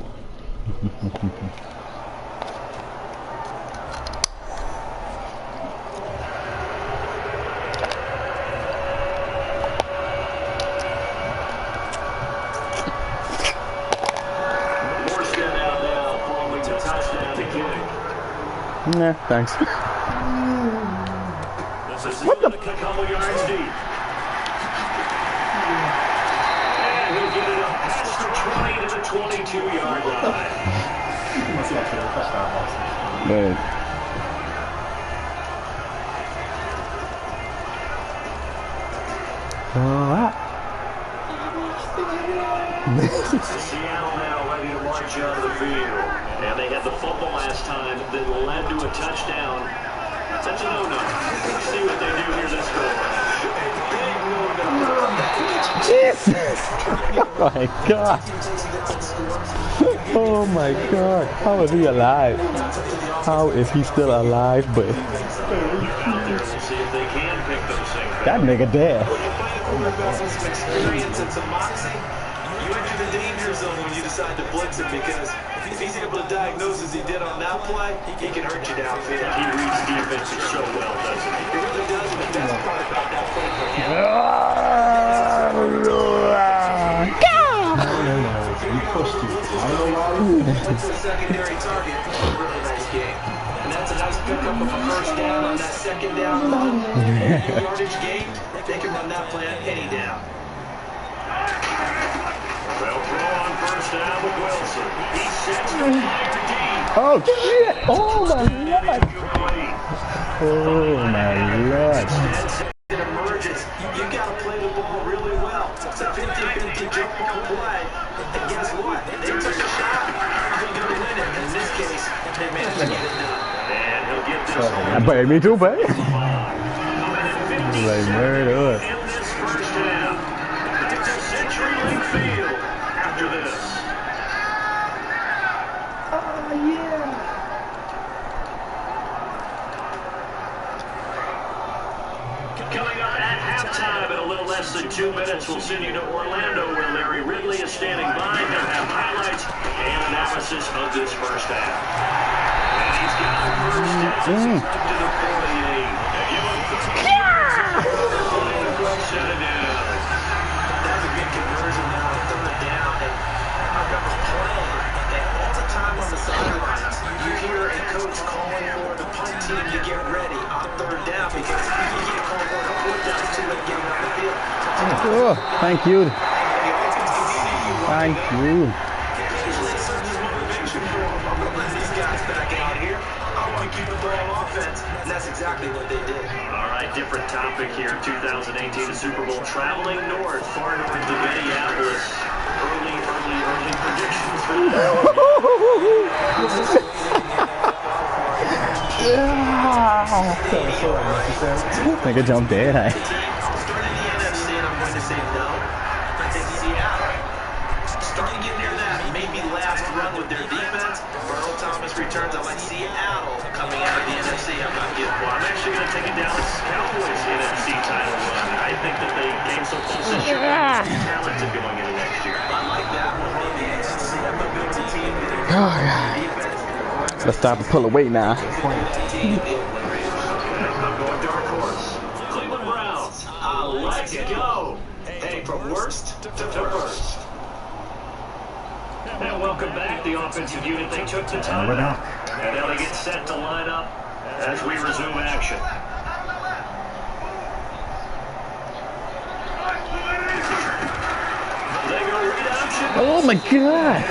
[SPEAKER 4] Nah, thanks.
[SPEAKER 2] What the? A couple yards deep. And he'll get it up past the 20 to the 22-yard line.
[SPEAKER 4] Good.
[SPEAKER 2] Seattle now ready to march out of the field. And they had the fumble last time that led to a touchdown. That's a no-no. Let's see what they do here this go around.
[SPEAKER 4] Oh my God. Oh my God. How is he alive? How is he still alive, but
[SPEAKER 2] They're out there to see if they can pick those things back.
[SPEAKER 4] that nigga dead.
[SPEAKER 5] Some experience and some moxie. You You enter the danger zone when you decide to blitz him because if he's able to diagnose as he did on that play, he can hurt you downfield.
[SPEAKER 2] He reads defenses so well, doesn't he?
[SPEAKER 5] He really does, and the best part about that play for him.
[SPEAKER 4] You pushed it. I don't know why.
[SPEAKER 5] That's a secondary target. Really nice game. And that's a nice pickup of a first down on that second down run. Yardage gained, they can run that play on any down.
[SPEAKER 2] They'll throw on first down with Wilson. He sets the player deep.
[SPEAKER 4] Oh shit! Oh my lord! Oh my lord!
[SPEAKER 5] It emerges. You got to play the ball really well. It's a 50-50 jump ball play. And guess what? They took a shot. They're going to win it. In this case, they managed to get it done.
[SPEAKER 2] And he'll get this one.
[SPEAKER 4] Bậy mi chú bậy. Lời mơ nữa.
[SPEAKER 2] In this first half. It's a CenturyLink field after this. Coming up at halftime in a little less than 2 minutes, we'll send you to Orlando where Larry Ridley is standing by. He'll have highlights and analysis of this first half. And he's got first down to the 48. Set it down.
[SPEAKER 5] That's a good conversion now. Third down. And I remember playing. And all the time on the sidelines, you hear a coach calling for the punt team to get ready on third down because you can't call for a fourth down. It's too late getting on the field.
[SPEAKER 4] Oh, thank you. Thank you.
[SPEAKER 5] Usually it serves as motivation for them. I'm going to let these guys back out here. I want to keep the ball on offense. And that's exactly what they did.
[SPEAKER 2] All right, different topic here. 2018 Super Bowl traveling north, far north of Minneapolis. Early predictions for
[SPEAKER 4] Make a jump there, hey.
[SPEAKER 5] Starting the NFC, and I'm going to say no. I think Seattle. Starting to get near that maybe last run with their defense. Earl Thomas returns. I like Seattle coming out of the NFC. I'm not getting
[SPEAKER 2] Well, I'm actually going to take it down to Cowboys NFC title run. I think that they came so close this year. Talented going into next year.
[SPEAKER 5] I like that one. Maybe see them a good team.
[SPEAKER 4] Oh, God. Let's start to pull away now.
[SPEAKER 2] I'm going dark horse. Cleveland Browns. Let's go.
[SPEAKER 5] Hey, from worst to first.
[SPEAKER 2] And welcome back. The offensive unit, they took the time out. And now they get set to line up as we resume action. They go read option.
[SPEAKER 4] Oh my God!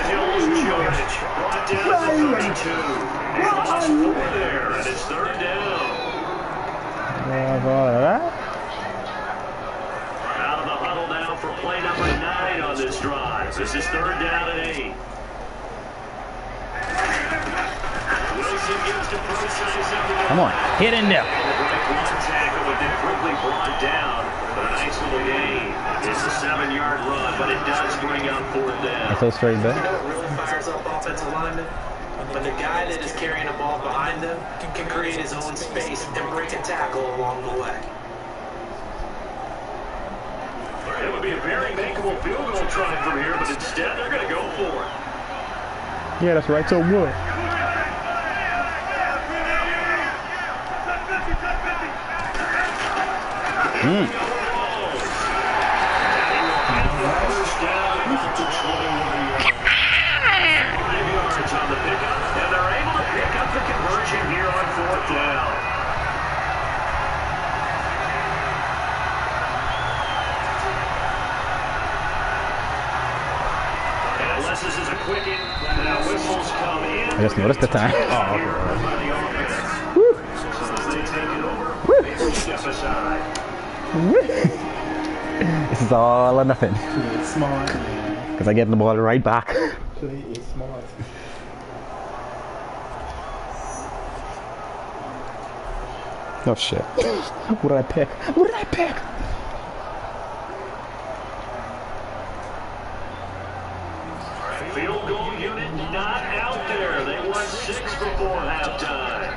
[SPEAKER 2] Brought down to 32. And lost 4 there, and it's third down. Out of the huddle now for play number 9 on this drive. This is third down and 8. Wilson gives to Process.
[SPEAKER 4] Come on, hit in there.
[SPEAKER 2] One tackle, but then quickly brought down. But a nice little gain. It's a 7-yard run, but it does bring up fourth down.
[SPEAKER 4] That's so straight back.
[SPEAKER 5] You know what really fires up offensive linemen? When the guy that is carrying the ball behind them can create his own space and break a tackle along the way.
[SPEAKER 2] It would be a very makeable field goal try from here, but instead they're going to go for it.
[SPEAKER 4] Yeah, that's right. So good.
[SPEAKER 2] On the pickup, and they're able to pick up the conversion here on fourth down. And unless this is a quicken, now whistles come in.
[SPEAKER 4] I just noticed the time.
[SPEAKER 2] Oh, Woo. So as they take it over, they step aside.
[SPEAKER 4] This is all or nothing.
[SPEAKER 6] It's smart, man.
[SPEAKER 4] Because I get the ball right back.
[SPEAKER 6] It's smart.
[SPEAKER 4] Oh shit. What did I pick? What did I pick?
[SPEAKER 2] Field goal unit not out there. They won 6 before halftime.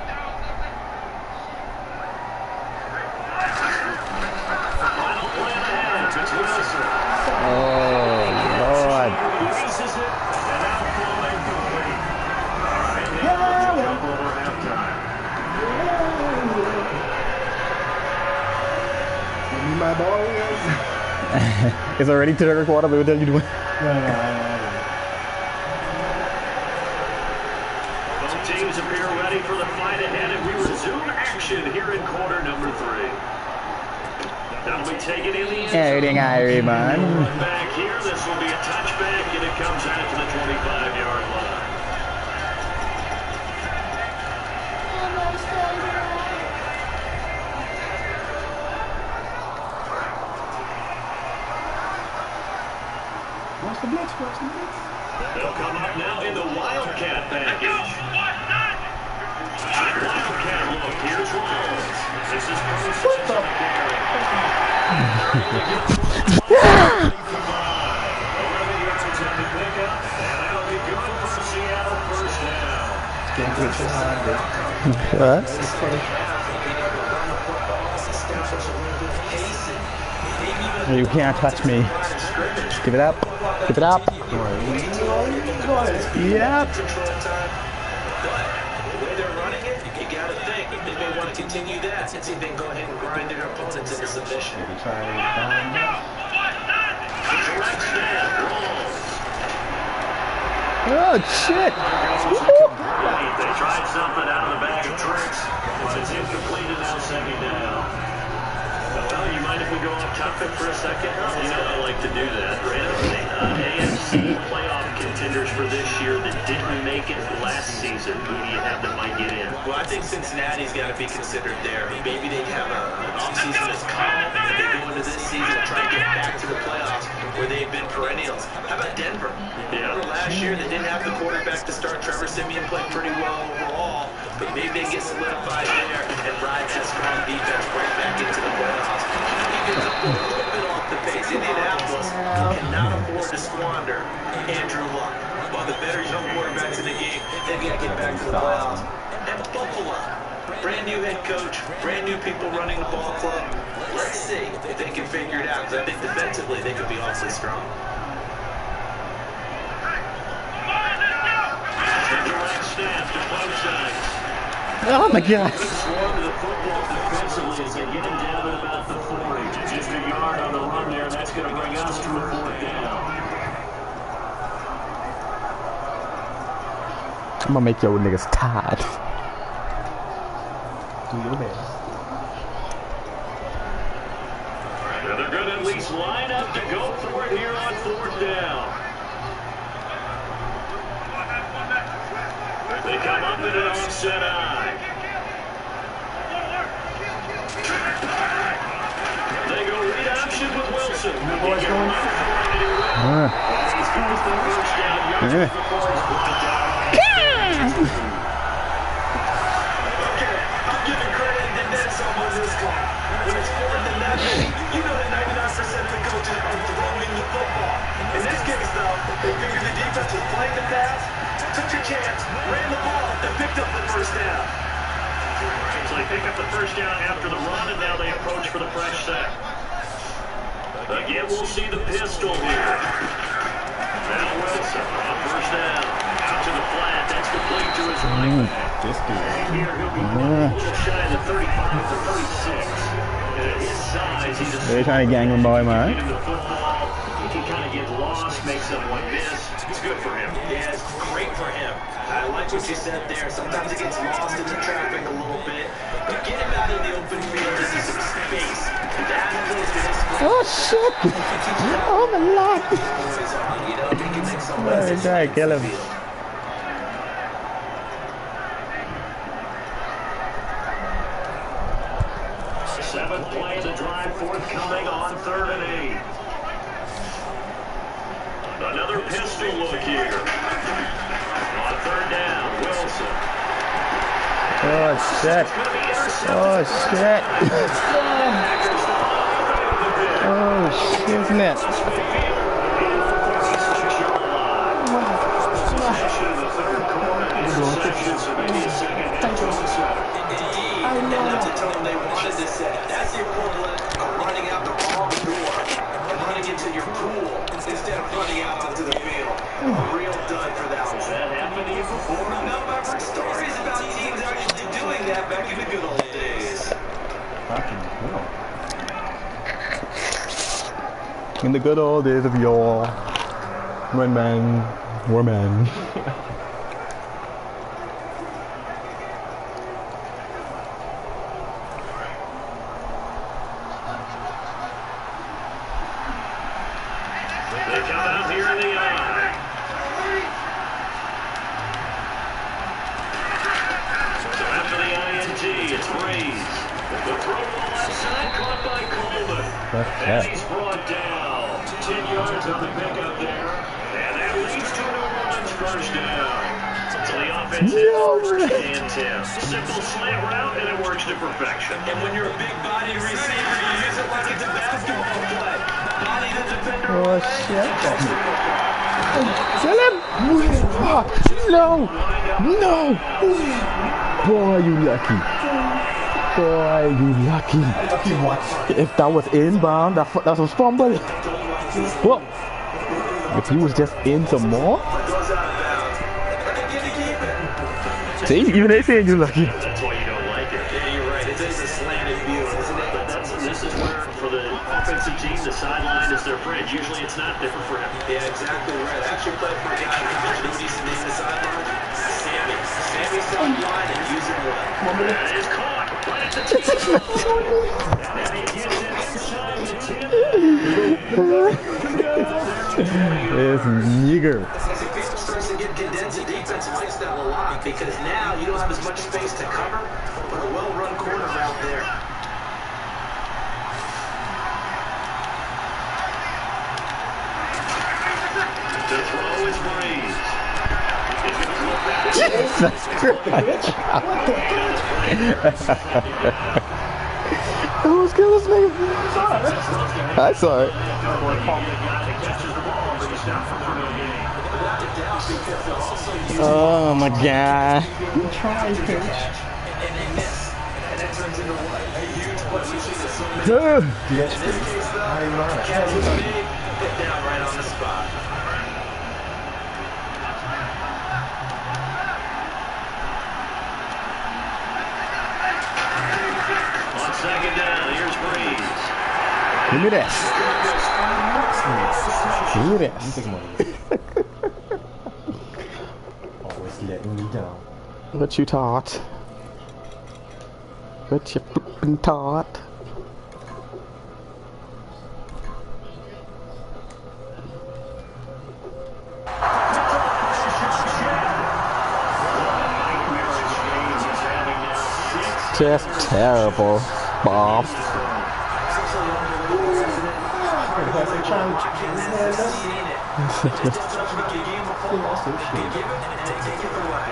[SPEAKER 2] Final play ahead. It's Wilson.
[SPEAKER 4] Oh Lord.
[SPEAKER 6] my ball is.
[SPEAKER 4] It's already third quarter, but what are you doing?
[SPEAKER 6] No.
[SPEAKER 2] Both teams appear ready for the fight ahead, and we resume action here in quarter number 3. That'll be taken in the end zone. Back here, this will be a touchback, and it comes out to the 25-yard line.
[SPEAKER 6] Watch the blitz.
[SPEAKER 2] They'll come up now in the Wildcat package. Wildcat look. Here's Rollins. This is What the?
[SPEAKER 4] You can't touch me. Give it up. Give it up.
[SPEAKER 5] Yep.
[SPEAKER 4] Yep.
[SPEAKER 5] The way they're running it, you got to think they may want to continue that and see if they can go ahead and grind their opponents into submission.
[SPEAKER 4] Oh, shit.
[SPEAKER 2] They tried something out of the bag of tricks, but it's incomplete and now second down. Well, you mind if we go off topic for a second? You know I like to do that. Randomly, AFC playoff contenders for this year that didn't make it last season. Who do you have that might get in?
[SPEAKER 5] Well, I think Cincinnati's got to be considered there. Maybe they have an offseason that's calm, and they go into this season and try to get back to the playoffs where they've been perennials. How about Denver?
[SPEAKER 2] Yeah.
[SPEAKER 5] Remember last year they didn't have the quarterback to start. Trevor Siemian played pretty well overall, but maybe they get solidified there and ride that strong defense right back into the playoffs. He gives up a little bit off the pace. Indianapolis cannot afford to squander Andrew Luck. One of the better young quarterbacks in the game, they've got to get back to the playoffs. And Buffalo, brand new head coach, brand new people running the ball club. Let's see if they can figure it out, because I think defensively they could be awfully strong.
[SPEAKER 4] Oh, my God.
[SPEAKER 2] Just a yard on the run there. That's going to bring us to a 4th down.
[SPEAKER 4] I'm gonna make your niggas tired.
[SPEAKER 6] Do your best.
[SPEAKER 2] Now they're going to at least line up to go for it here on 4th down. They come up in an offset eye. They go read option with Wilson. The boys going I'm giving credit to Denzel on this call. When it's 4th and 11, you know that 99% of the coaches are throwing the football. In this case, though, they figured the defense was playing the pass, took your chance, ran the ball, and picked up the first down. So they pick up the first down after the run, and now they approach for the fresh set. Again, we'll see the pistol here. Now Wilson on first down. Out to the flat. That's complete to his right.
[SPEAKER 6] Just do it.
[SPEAKER 2] Here he'll be a little shy of the 35 to 36. At his size, he's a
[SPEAKER 4] They're trying to gang him by, man.
[SPEAKER 2] the football. He can kind of get lost, make someone miss. It's good for him.
[SPEAKER 5] Yeah, it's great for him. I like what you said there. Sometimes he gets lost in the traffic a little bit, but get him out in the open field into some space. That close to his
[SPEAKER 4] Oh, shit. Oh, my Lord.
[SPEAKER 5] you know, he can make someone
[SPEAKER 4] Hey, try to kill him.
[SPEAKER 2] Seventh play of the drive forthcoming on 3rd and 8. Another pistol look here. On 3rd down, Wilson.
[SPEAKER 4] Oh, shit. Oh, shit. Oh, shit, isn't it?
[SPEAKER 5] Enough to tell them they wanted to say. That's the equivalent of running out the wrong door and running into your pool instead of running out onto the field. A real dud for that one.
[SPEAKER 2] That happened to you before?
[SPEAKER 5] No, I've heard stories about teams actually doing that back in the good old days.
[SPEAKER 6] Fucking hell.
[SPEAKER 4] In the good old days of yore, when men were men.
[SPEAKER 2] They come out here in the eye. So after the INT, it's Breeze. The throw on the left side, caught by Coleman. And he's brought down. 10 yards on the pickup there. And that leads to New Orleans first down. So the offense is 10. Simple slant route, and it works to perfection.
[SPEAKER 5] And when you're a big body receiver, you use it like it's a basketball play. Body the defender.
[SPEAKER 4] Oh shit. Kill him! No! No! Boy, you lucky. Boy, you lucky. If that was inbound, that was fumble. Whoa. If he was just in some more. See, even they saying you lucky.
[SPEAKER 2] That's why you don't like it.
[SPEAKER 5] Yeah, you're right. It is a slanted view, isn't it?
[SPEAKER 2] This is where, for the offensive team, the sideline is their friend. Usually it's not different for him.
[SPEAKER 5] Yeah, exactly right. I actually played for a guy who mentioned who needs to name the sideline. Sammy. Sammy's sideline and using one.
[SPEAKER 2] That is caught. Right at the tip. And he gets it inside the 10.
[SPEAKER 4] It's nigger.
[SPEAKER 5] Starts to get condensed. The defense likes that a lot because now you don't have as much space to cover, but a well-run corner route there.
[SPEAKER 2] The throw is Breeze.
[SPEAKER 4] Jesus Christ. Who's killing this nigga? I saw it. Oh my god.
[SPEAKER 6] You try, coach.
[SPEAKER 5] And they miss. And that turns into what? A huge play. We've seen this so many
[SPEAKER 4] Dude.
[SPEAKER 5] In this case, though, catch was big, hit down right on the spot.
[SPEAKER 2] On second down, here's Breeze.
[SPEAKER 4] Give me that. Give me that.
[SPEAKER 6] You take money. Always letting me down.
[SPEAKER 4] What you taught? What you flippin' taught? Just terrible, Bob.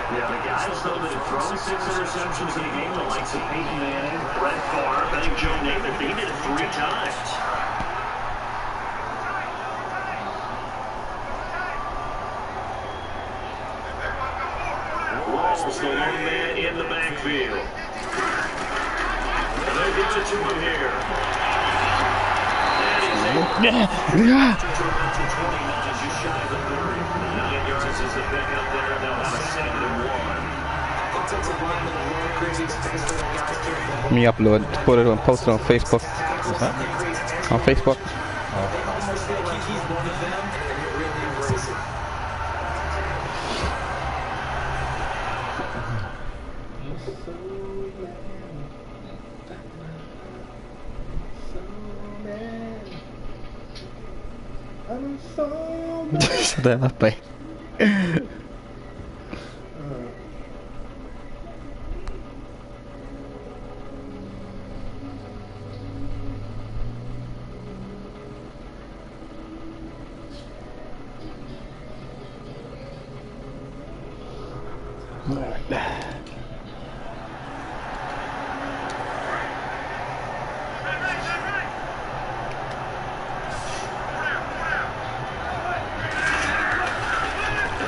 [SPEAKER 2] Yeah, the guys, though, that have thrown 6 interceptions in a game, the likes of Peyton Manning, Brett Favre, I think Joe Namath, they did it 3 times. Rolls the long man in the backfield. And they give it to him here.
[SPEAKER 4] Yeah.
[SPEAKER 2] 29, just shy of the 30. 9 yards is the pickup there. They'll have a 2nd and 1.
[SPEAKER 4] Let me upload, put it on, post it on Facebook.
[SPEAKER 6] What's that?
[SPEAKER 4] On Facebook.
[SPEAKER 6] I'm so
[SPEAKER 4] Sudah apa?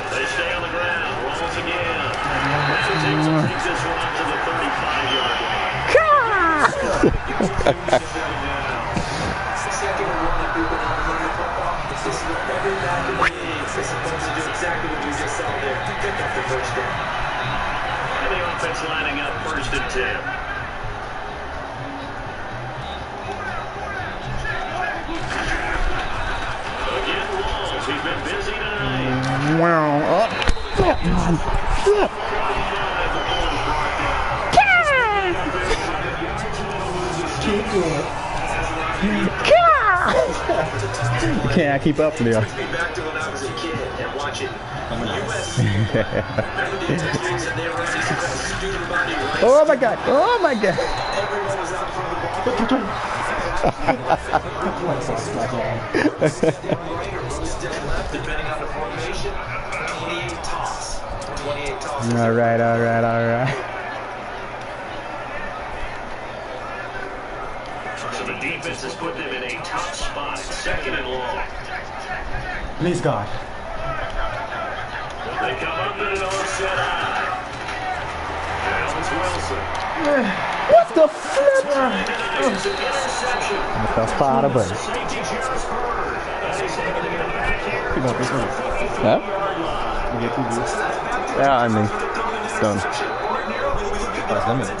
[SPEAKER 2] They stay on the ground. Rolls again. Takes this one up to the 35-yard line.
[SPEAKER 5] Second and 1, if we went on the football, this is what every back in the league is supposed to do exactly what we just saw there. Pick up the first down.
[SPEAKER 2] And the offense lining up 1st and 10.
[SPEAKER 4] on. Flip. You can't keep up there.
[SPEAKER 5] Takes me back to when I was a kid and watching USC.
[SPEAKER 4] Oh my God! Oh my God!
[SPEAKER 5] Everyone was out front of the ball. Depending on the formation, 28 toss. 28 toss.
[SPEAKER 4] All right, all right, all right.
[SPEAKER 2] So the defense has put them in a tough spot, second and long.
[SPEAKER 6] Please, God.
[SPEAKER 2] They come up in an offset eye. Alex Wilson.
[SPEAKER 4] What the flip?
[SPEAKER 2] It's an interception.
[SPEAKER 4] That's part of it.
[SPEAKER 2] Safety just heard. He's taking it back here.
[SPEAKER 6] Pick up this one.
[SPEAKER 4] Huh?
[SPEAKER 6] You get 2 boots.
[SPEAKER 4] Yeah, I mean, done.
[SPEAKER 6] That's limited.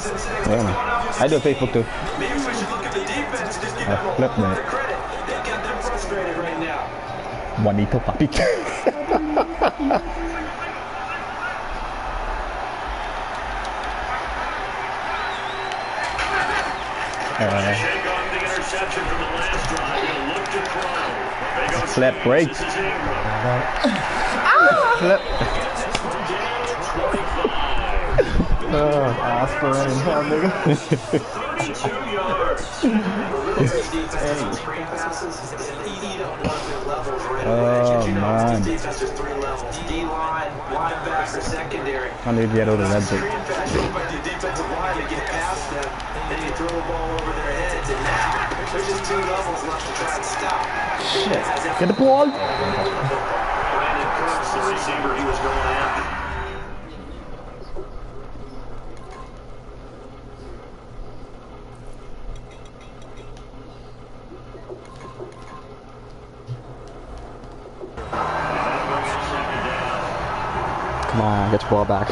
[SPEAKER 4] Yeah, man. I do Facebook too.
[SPEAKER 5] Maybe we should look at the defense and just give
[SPEAKER 4] I
[SPEAKER 5] them
[SPEAKER 4] flip,
[SPEAKER 5] a
[SPEAKER 4] man.
[SPEAKER 5] little credit. They've got them frustrated right now.
[SPEAKER 4] Juanito papi.
[SPEAKER 2] Shake off the interception from the last drive. He'll look to throw. They go
[SPEAKER 4] Flip break.
[SPEAKER 2] This is Ingram.
[SPEAKER 4] Flip.
[SPEAKER 6] Aspirin in hell, nigga.
[SPEAKER 2] 32 yards.
[SPEAKER 5] Screen passes, you don't know their levels right
[SPEAKER 4] Oh,
[SPEAKER 5] away. You know,
[SPEAKER 4] man.
[SPEAKER 5] this defense is 3 levels. D-line, linebacker, secondary.
[SPEAKER 4] I need to get out of that
[SPEAKER 5] Screen
[SPEAKER 4] bit.
[SPEAKER 5] pass, you expect the defensive line to get past them, then you throw the ball over their heads, and now there's just 2 levels left to try and stop.
[SPEAKER 4] Get the ball.
[SPEAKER 2] Brandon Cooks, the receiver he was going after.
[SPEAKER 4] Come on, get your ball back.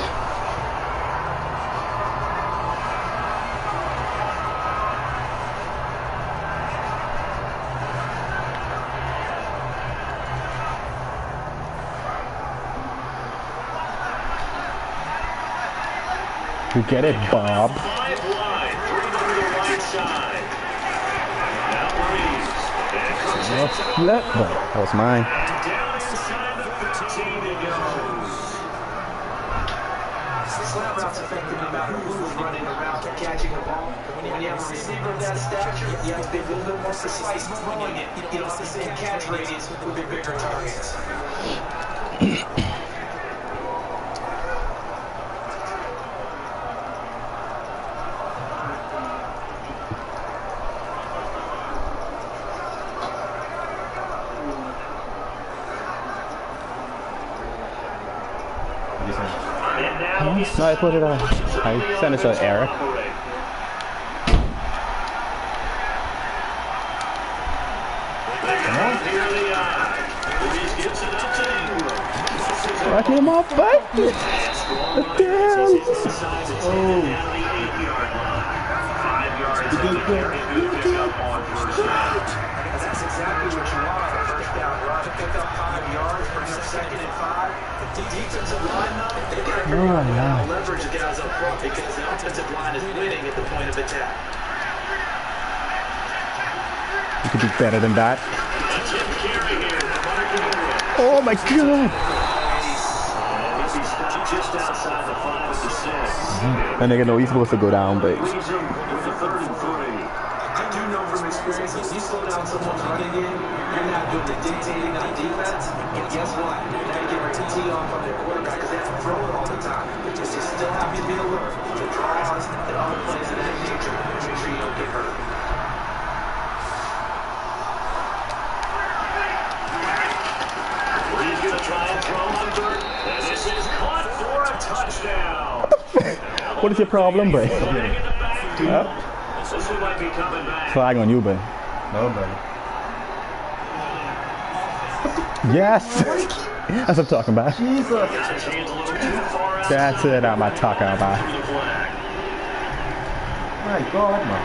[SPEAKER 4] You get it, Bob.
[SPEAKER 2] 5 wide, 3 over the right side. Now Breeze. And Cooks
[SPEAKER 4] Oh, flip. That was mine.
[SPEAKER 2] down inside the 15 he goes.
[SPEAKER 5] Slant routes effective no matter who was running the route or catching the ball. When you have a receiver of that stature, you have to be a little bit more precise throwing it. You don't have the same catch radius with your bigger targets.
[SPEAKER 2] And now
[SPEAKER 4] No, I put it on. I sent it to Eric.
[SPEAKER 2] Here they are. Breeze gives it up to Ingram.
[SPEAKER 4] Right in my butt. What the hell?
[SPEAKER 2] Oh. 5 yards on the carry. Good pickup on first down.
[SPEAKER 5] That's exactly what you want on a first down run. Pick up 5 yards, bring up 2nd and 5. The defensive line, they've got to figure out how to leverage the guys up front because the offensive line is winning at the point of attack.
[SPEAKER 4] You could do better than that. Oh my God!
[SPEAKER 2] Just outside the 5 at the 6.
[SPEAKER 4] That nigga know he's supposed to go down, but
[SPEAKER 2] Leaves him with the 3rd and 3.
[SPEAKER 5] I do know from experience, if you slow down someone's running game, you're not good at dictating on defense. And guess what? You're not getting ready to tee off on their quarterback because they have to throw it all the time. But you still have to be alert to draws and other plays of that nature. Make sure you don't get hurt.
[SPEAKER 2] He's going to try and throw on third. And this is caught for a touchdown.
[SPEAKER 4] what is your problem, bro?
[SPEAKER 2] Flag in the back. This one might be coming back.
[SPEAKER 4] Flag on you, bro.
[SPEAKER 6] No, buddy.
[SPEAKER 4] Yes! That's what I'm talking about.
[SPEAKER 6] Jesus.
[SPEAKER 2] Got his hands a little too far out.
[SPEAKER 4] That's it I'm talking about.
[SPEAKER 2] Through the flag.
[SPEAKER 6] My God, man.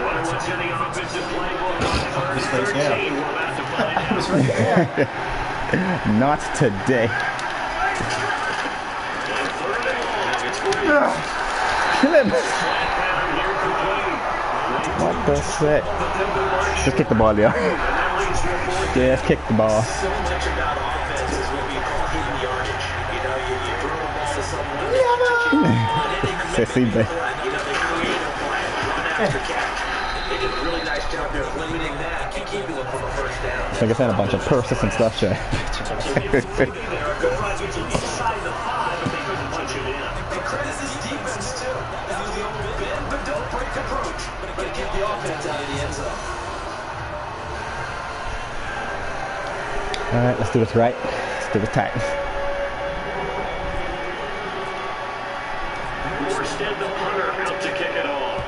[SPEAKER 2] Wonder what's in the offensive playbook on
[SPEAKER 6] This
[SPEAKER 2] 3rd
[SPEAKER 6] place,
[SPEAKER 2] and 13.
[SPEAKER 6] yeah.
[SPEAKER 2] We're about to find
[SPEAKER 6] It
[SPEAKER 2] out.
[SPEAKER 6] was right there.
[SPEAKER 4] Not today. Kill him. What the shit? Just kick the ball, yeah. Just kick the ball.
[SPEAKER 5] So much about offense is what we call hidden yardage. You know, you throw a ball to someone,
[SPEAKER 4] Sissy, baby.
[SPEAKER 5] they create a play, run after catch. They did a really nice job there of limiting that and keeping them from a first down.
[SPEAKER 4] I guess I had a bunch of purses and stuff, Jay.
[SPEAKER 5] Credit this defense too. Use the open bend, but don't break approach. But get the offense out of the end zone.
[SPEAKER 4] All right, let's do this right. Let's do this tight.
[SPEAKER 2] Instead, the punter out to kick it off.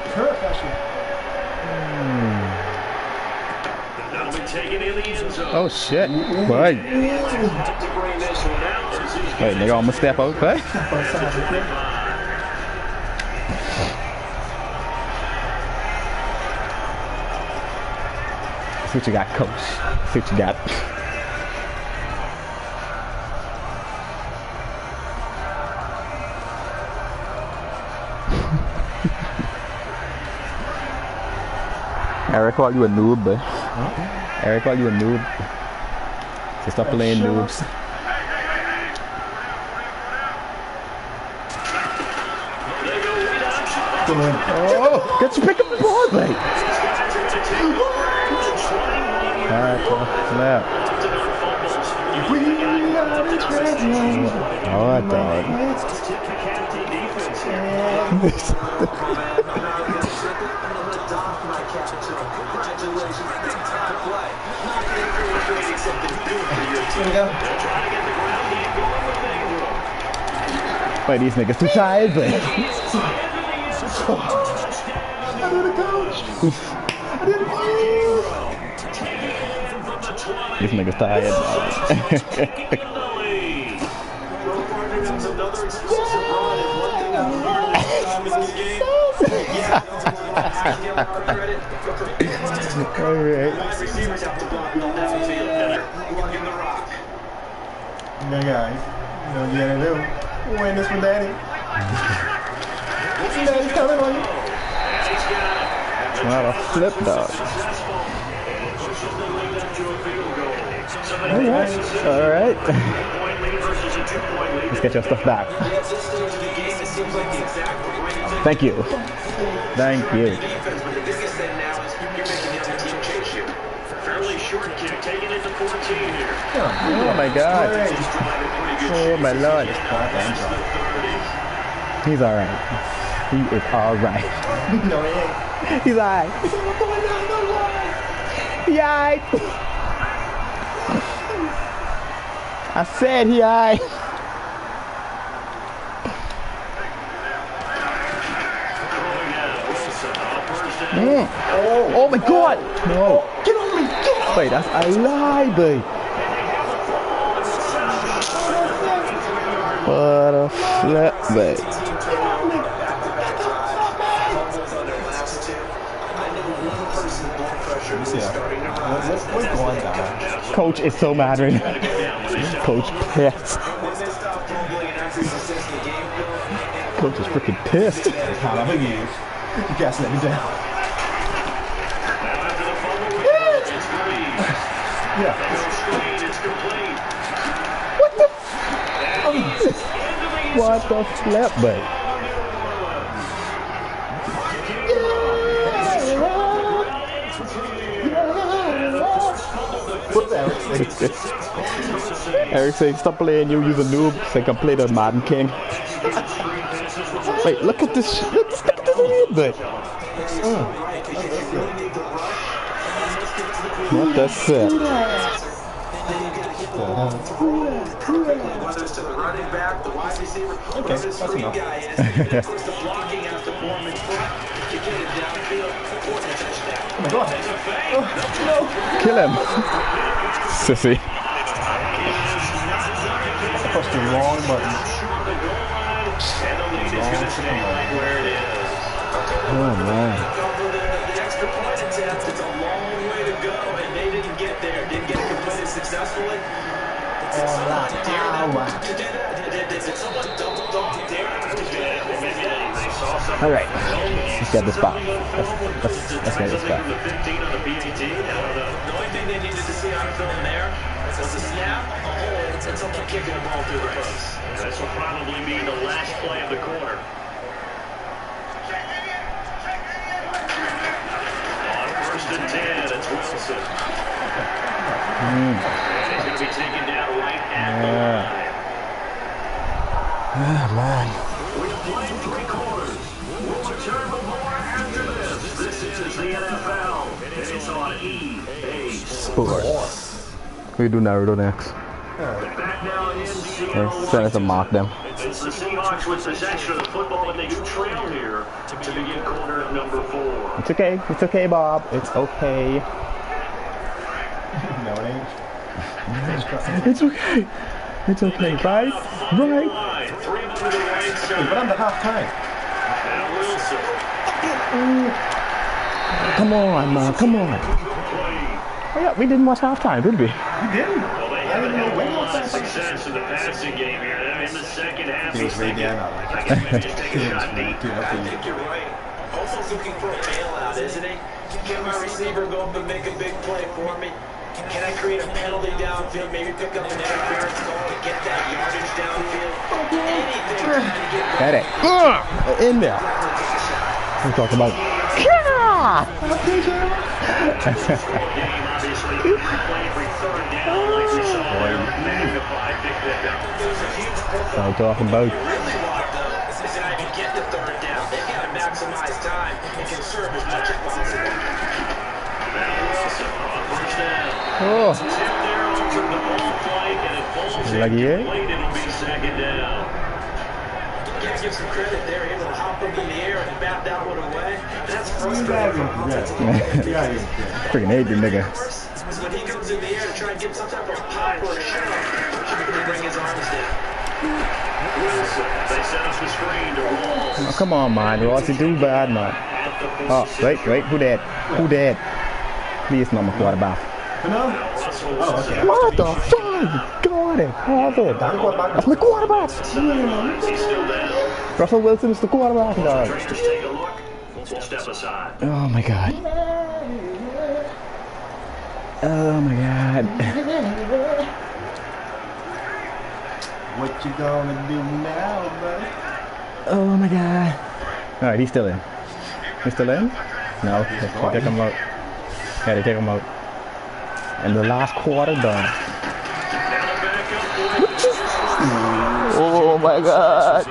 [SPEAKER 2] That'll be taken in the end zone.
[SPEAKER 4] Oh shit! Boy.
[SPEAKER 2] To bring this one out.
[SPEAKER 4] Wait, nigga, almost step out, boy. See what you got, coach. See what you got. Eric called you a noob, boy. Huh? Eric called you a noob. So stop playing noobs. Oh, get you pick up the ball, mate. Alright, snap. Alright, dog. Wait, these niggas too tired, but these niggas tired.
[SPEAKER 5] Receivers have to block on that field. In the rock.
[SPEAKER 6] Yeah, guys. You know what you gotta do? Win this with Daddy. Daddy's coming on you.
[SPEAKER 4] What a flip, dog. Alright. Let's get your stuff back. Thank you. Thank you. Oh my god. Oh my lord. He's alright. He is alright.
[SPEAKER 6] No, he ain't.
[SPEAKER 4] He's alright. He alright. I said he alright. Oh my god! No. Get on me! Get on me! Wait, that's a lie, babe. What a flip, babe.
[SPEAKER 6] What's going on?
[SPEAKER 4] Coach is so mad right now. Coach pissed. Coach is freaking pissed.
[SPEAKER 6] How I think he is. You guys let me down. Yeah.
[SPEAKER 4] What the flip, babe?
[SPEAKER 6] What's Eric saying?
[SPEAKER 4] Eric saying, stop playing you, use a noob so you can play the Madden King. Wait, look at this, look at this lead, babe. What the shit?
[SPEAKER 5] Whether it's to the running back, the wide receiver,
[SPEAKER 6] okay, that's enough.
[SPEAKER 5] Guy is, puts the blocking has to form in front to get it downfield for the touchdown.
[SPEAKER 6] Oh my god. Oh, no.
[SPEAKER 4] Kill him. Sissy.
[SPEAKER 6] I pushed the wrong button.
[SPEAKER 4] Oh man.
[SPEAKER 5] The extra point attempt, it's a long way to go, and they didn't get there. Didn't get it completed successfully. Did someone dare them to do that? Did someone dare them to do that?
[SPEAKER 4] All right, let's get this back. Let's get this back.
[SPEAKER 5] The 15 on the PAT. The only thing they needed to see on film there was a snap, a hold, and someone kicking the ball through the post.
[SPEAKER 2] This will probably be the last play of the quarter. On 1st and 10, it's Wilson. And he's going to be taken down right at the line.
[SPEAKER 4] Ah, man.
[SPEAKER 2] We've played 3 quarters. We'll return with more after this. This is the NFL, and it's on EA
[SPEAKER 4] Sports. We do Naruto next.
[SPEAKER 2] Back now in Seattle,
[SPEAKER 4] Send us to mark them.
[SPEAKER 2] it's the Seahawks with possession of the football, but they do trail here to begin quarter number 4.
[SPEAKER 4] It's okay. It's okay, Bob. It's okay.
[SPEAKER 6] No, it ain't.
[SPEAKER 4] It's okay. It's okay, right? Right.
[SPEAKER 2] 3 to the right side.
[SPEAKER 6] But I'm the half time.
[SPEAKER 2] Now Wilson.
[SPEAKER 4] Come on, man. Come on. Oh, yeah, we didn't watch halftime, did we?
[SPEAKER 6] You didn't?
[SPEAKER 2] Well, they haven't had a lot of success in the passing game here. In the second half,
[SPEAKER 6] He was right down on
[SPEAKER 2] I guess maybe just take a shot deep.
[SPEAKER 5] I think you're right. Almost looking for a bailout, isn't he? Can my receiver go up and make a big play for me? Can I create a penalty downfield? Maybe pick up an interference call to get that yardage downfield? Anything trying to get
[SPEAKER 4] Got it. In there. We're talking about. I'm talking about.
[SPEAKER 5] really want, though, is not even get to 3rd down. They've got to maximize time and conserve as much as possible.
[SPEAKER 4] Oh. Like yeah.
[SPEAKER 2] It'll be second down.
[SPEAKER 5] Gotta give some credit there, able to hop up in the air and bat that one away. That's frustrating.
[SPEAKER 4] Freaking hate you, nigga.
[SPEAKER 5] Is when he comes in the air to try and get some type of pop or a shot, typically bring his arms down.
[SPEAKER 2] Wilson, they set up the screen to Walls.
[SPEAKER 4] Oh, come on, man. Rossi, do bad, man. Oh, wait. Who that? Who that? Please, not my quarterback.
[SPEAKER 6] No? Oh, okay.
[SPEAKER 4] What the fuck? Got it. Have it. That's my quarterback.
[SPEAKER 2] He's still down.
[SPEAKER 4] Russell Wilson is the quarterback, dog.
[SPEAKER 2] Trainers take a look. We'll step aside.
[SPEAKER 4] Oh my god. Oh my god.
[SPEAKER 6] What you gonna do now, buddy?
[SPEAKER 4] Oh my god. Alright, he's still in. He's still in? No, they take him out. Yeah, they take him out. And the last quarter done. Oh my god.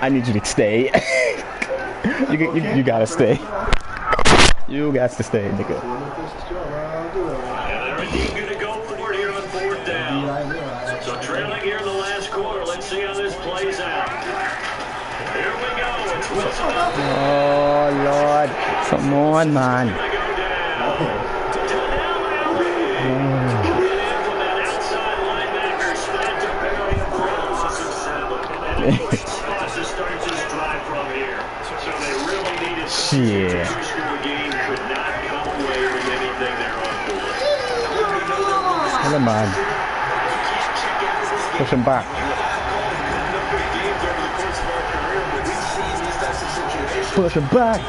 [SPEAKER 4] I need you to stay. you gotta stay. You got to stay, nigga.
[SPEAKER 2] They're indeed going to go for it here on 4th down. So trailing here in the last quarter. Let's see how this plays out. Here we go. It's Wilson.
[SPEAKER 4] Oh Lord. Come on, man. Shit. Hello, man. Push him back. Push him back.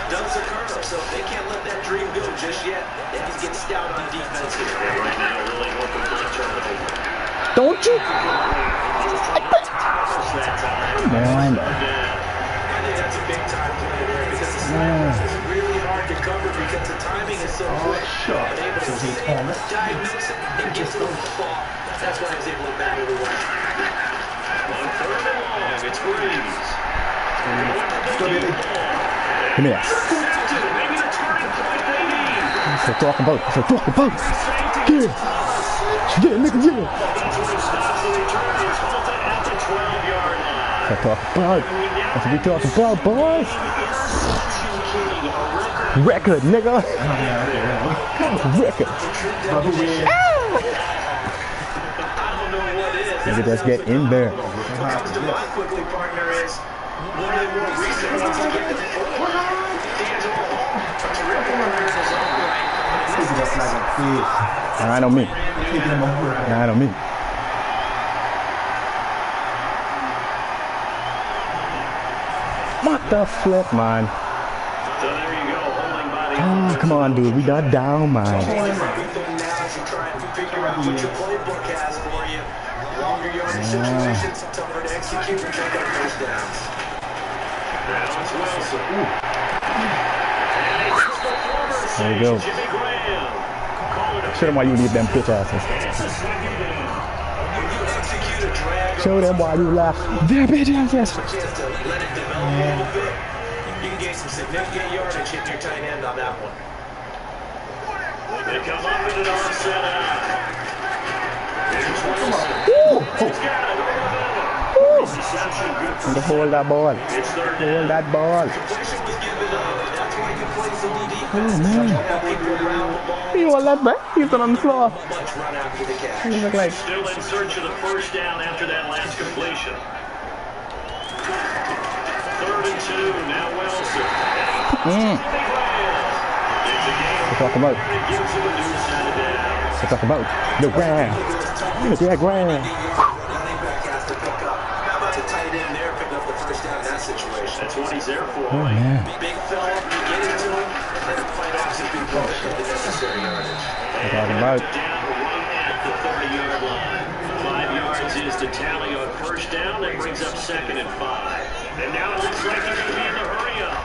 [SPEAKER 5] Does occur, so they can't let that dream go just yet. They need to get stout on defense here.
[SPEAKER 2] Right now, really looking for a turnover.
[SPEAKER 4] Don't you? Man.
[SPEAKER 5] I think that's a big time play there because the snap is really hard to cover because the timing is so quick. But able to diagnose it and get to the ball. That's why I was able to bat it away.
[SPEAKER 2] On 3rd and long, it's Breeze.
[SPEAKER 4] Come here.
[SPEAKER 2] Maybe the turning point they need.
[SPEAKER 4] That's what I'm talking about. That's what I'm talking about. Yeah. Yeah, nigga, yeah.
[SPEAKER 2] Stops the return. It's halted at the 12-yard line.
[SPEAKER 4] That's what I'm talking about. That's what we talking about, boys. Record, nigga. Record. Nigga, just get in there.
[SPEAKER 5] What comes to mind quickly, partner, is one of the more recent ones to get to the fourth. D'Angelo Hall, terrific appearance as well.
[SPEAKER 4] Nine on me. Nine on me. What the flip, man?
[SPEAKER 2] So there you go, holding by the
[SPEAKER 4] Oh, come on, dude. We got down, man.
[SPEAKER 5] Now, as you try and figure out what your playbook has for you, longer yardage situations, tougher to execute and check out first downs.
[SPEAKER 2] Now it's Wilson.
[SPEAKER 4] There you go.
[SPEAKER 2] Jimmy Graham.
[SPEAKER 4] Show them why you leave them bitch asses. Show them why you laugh. They're bitch asses.
[SPEAKER 5] Chance to let it develop a little bit. You can gain some significant yardage hitting your tight end on that one.
[SPEAKER 2] They come up in an offset out. Here's Wilson. He's got it over the middle. Reception, good for
[SPEAKER 4] Hold that ball.
[SPEAKER 2] It's third
[SPEAKER 4] Hold
[SPEAKER 2] down.
[SPEAKER 4] that ball.
[SPEAKER 5] Completion was given up. That's why you can play some defense.
[SPEAKER 4] Oh, man.
[SPEAKER 5] People around the ball.
[SPEAKER 4] You all that back? He's on the floor.
[SPEAKER 5] Much run after the catch.
[SPEAKER 4] He look like.
[SPEAKER 2] Still in search of the first down after that last completion. 3rd and 2, now Wilson. It's a game
[SPEAKER 4] We're talking about.
[SPEAKER 2] that gives him a new set of downs.
[SPEAKER 4] We're talking about. The Grand. Yeah, Grand.
[SPEAKER 5] Running back has to pick up. How about the tight end there pick up the first down in that situation?
[SPEAKER 2] That's what he's there for.
[SPEAKER 4] Oh, man.
[SPEAKER 5] Big fella, you get into him, and then fight off some people to get the necessary yardage.
[SPEAKER 4] We're talking about.
[SPEAKER 2] Down right at the 30-yard line. 5 yards is the tally on first down. That brings up 2nd and 5. And now it looks like he's going to be in the hurry-up.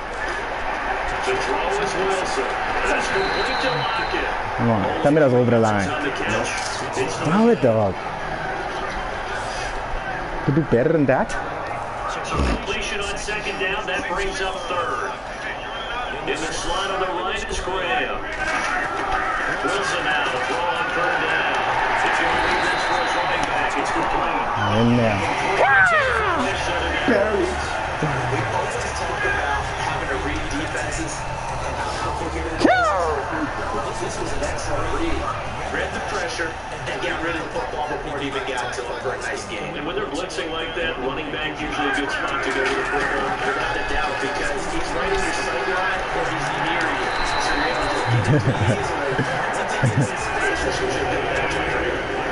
[SPEAKER 2] The throw is Wilson. That's complete to Lockett.
[SPEAKER 4] Come on. Tell me that's over the line.
[SPEAKER 2] On the catch. It's
[SPEAKER 4] Allow it, dog. Could do better than that.
[SPEAKER 2] completion on 2nd down. That brings up 3rd. In the slot on the right is Graham. Wilson now. The throw on 3rd down. It's going to be this for his running back. It's complete.
[SPEAKER 4] In there.
[SPEAKER 5] We always talk about having to read defenses and how complicated it is. This was an excellent read. Read the pressure and get rid of the football before it even got to him for a nice game.
[SPEAKER 2] And when they're blitzing like that, running back usually a good spot to go with the football.
[SPEAKER 5] Without a doubt, because he's right in your sideline or he's near you. So you're able to get into the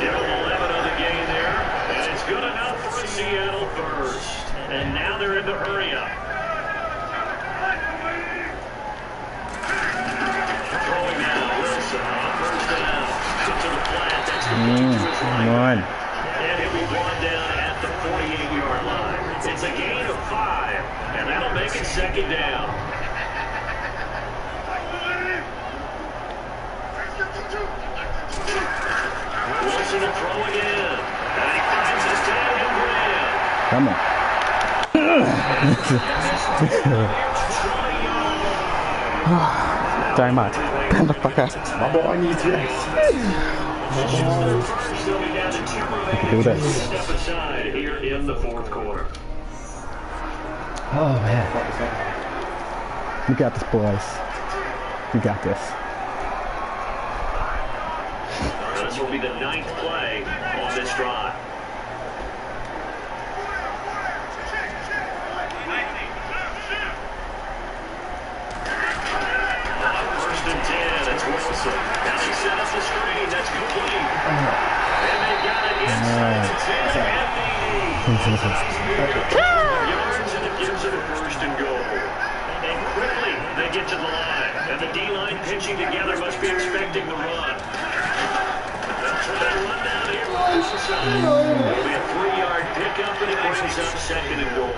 [SPEAKER 2] Give him 11 on the game there, and it's good enough for a Seattle first. And now they're in the hurry-up. Throwing now, Wilson on first down. To the flat, that's complete to his
[SPEAKER 4] Come
[SPEAKER 2] right.
[SPEAKER 4] on.
[SPEAKER 2] And he'll be brought down at the 48-yard line. It's a gain of 5, and that'll make it 2nd down. Wilson will throw again. And he finds his Daniel Graham.
[SPEAKER 4] Come on. Time out. Motherfucker. My boy needs rest.
[SPEAKER 2] They'll be down to 2 remaining.
[SPEAKER 4] Do this.
[SPEAKER 2] Step aside here in the 4th quarter.
[SPEAKER 4] Oh, man. We got this, boys. We got this.
[SPEAKER 2] This will be the 9th play on this drive. First and 10, it's Wilson. Now they set up the screen, that's complete. And they got it inside the 10 and the 8. Yards, and it gives it a 1st and goal. And quickly they get to the line. And the D-line pitching together must be expecting the run. They'll try to run down here on the side. It'll be a 3-yard pickup, and it brings up 2nd and goal.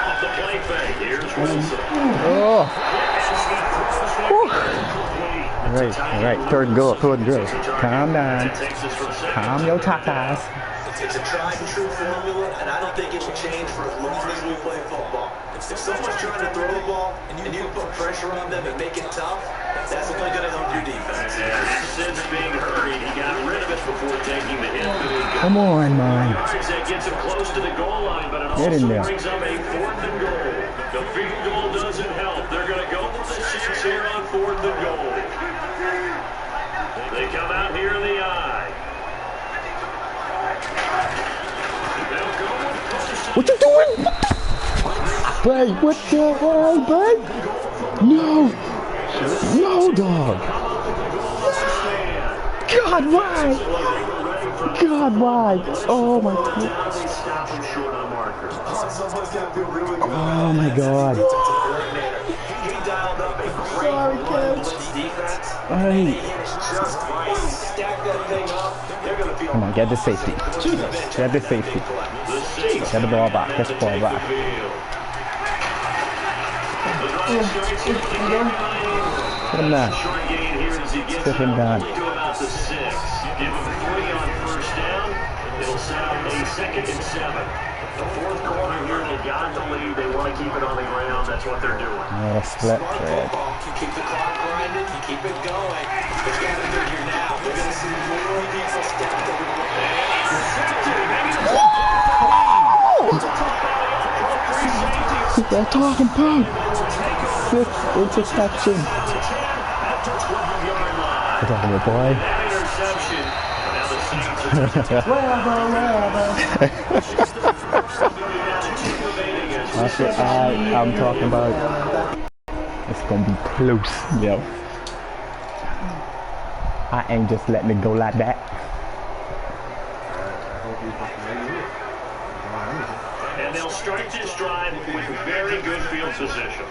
[SPEAKER 2] Off the play fake, here's Wilson.
[SPEAKER 4] Oh. Right, right. 3rd and goal. 3rd and goal. Calm down. Calm your tatas.
[SPEAKER 5] It's a tried and true formula, and I don't think it will change for as long as we play football. If someone's trying to throw the ball and you put pressure on them and make it tough, that's only going to help your defense.
[SPEAKER 2] Since being hurried, he got rid of it before taking the hit.
[SPEAKER 4] Come on, man.
[SPEAKER 2] That gets him close to the goal line, but it
[SPEAKER 4] Get in
[SPEAKER 2] also
[SPEAKER 4] there.
[SPEAKER 2] brings up a 4th and goal. The field goal doesn't help. They're going to go with the 6 here on 4th and goal. They come out here in the eye. They'll go with
[SPEAKER 4] What you doing? Babe, what the hell, babe? No! No, dog! God, why? God, why? Oh my God. Oh my God.
[SPEAKER 6] Sorry, coach.
[SPEAKER 4] Hey. Come on, get the safety. Get the safety. Get the ball back. Get the ball back. Put him down. Put him down.
[SPEAKER 2] Give him 3 on first down. It'll set up a 2nd and 7. The fourth quarter here, they've got the lead. They want to keep it on the ground. That's what they're doing.
[SPEAKER 4] Oh, split thread.
[SPEAKER 5] Keep the clock grinding. You keep it going. It's got to be here now. We're going to see more people stacked over the
[SPEAKER 4] They're talking about 6 interception. We're talking about boy. That's what I'm talking about. It's gonna be close, yo. I ain't just letting it go like that.
[SPEAKER 2] And they'll start this drive with very good field position.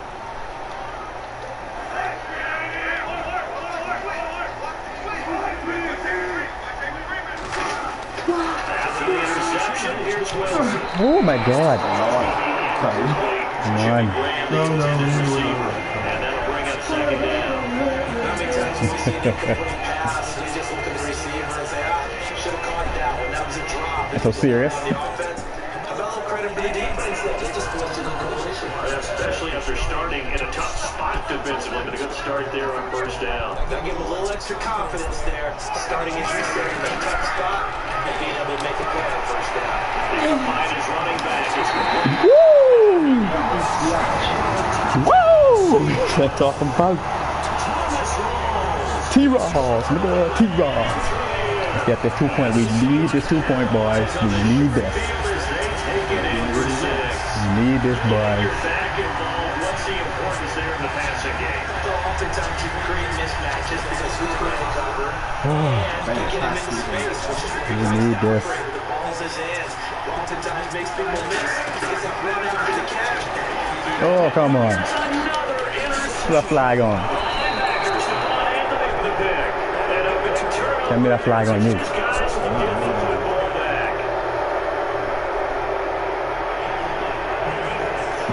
[SPEAKER 2] After the interception, here's Wilson.
[SPEAKER 4] Oh my God. Come on.
[SPEAKER 6] No.
[SPEAKER 2] And that'll bring up 2nd down.
[SPEAKER 4] It's so serious.
[SPEAKER 2] Especially after starting in a tough spot defensively, but a good start there on first down.
[SPEAKER 5] Gotta give him a little extra confidence there, starting in a tough spot and being able to make a play on first down.
[SPEAKER 2] Behind his running back.
[SPEAKER 4] Woo! Woo! They're talking about T-Ross. Look at T-Ross. Let's get this 2-point. We need this 2-point, boys. We need this. We need this, boys.
[SPEAKER 2] Back involved. What's the importance there in the passing game?
[SPEAKER 5] Oftentimes you create mismatches because who's going to cover and you get him in space, which is what
[SPEAKER 4] We need this.
[SPEAKER 5] the ball's his hands. Oftentimes makes people miss. He gets up running for the catch.
[SPEAKER 4] Oh, come on. Put a flag on. Send me that flag on you.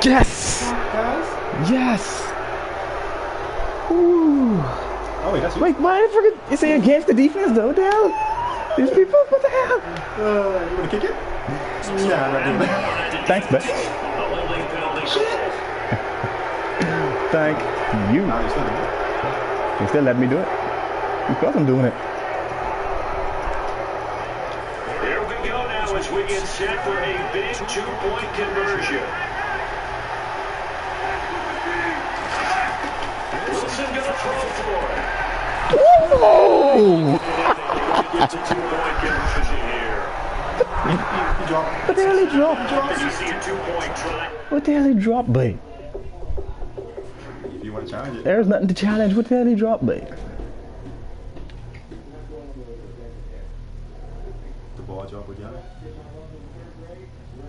[SPEAKER 4] Yes! Yes! Ooh.
[SPEAKER 6] Oh, wait, that's you.
[SPEAKER 4] Wait, why did I forget? Is it against the defense though, Dale? These people, what the hell?
[SPEAKER 6] You want to kick it? Nah, I'm not doing that.
[SPEAKER 4] Thanks, but thank you.
[SPEAKER 6] Nah, you're still doing it.
[SPEAKER 4] You still let me do it? Of course I'm doing it.
[SPEAKER 2] Here we go now as we get set for a big 2-point conversion. Wilson gonna throw for it.
[SPEAKER 4] Whoa!
[SPEAKER 2] It's a 2-point conversion here.
[SPEAKER 4] What the hell he dropped?
[SPEAKER 2] You see a 2-point try.
[SPEAKER 4] What the hell he dropped, babe?
[SPEAKER 6] If you want to challenge it.
[SPEAKER 4] There's nothing to challenge. What the hell he dropped, babe?
[SPEAKER 6] The ball drop with y'all.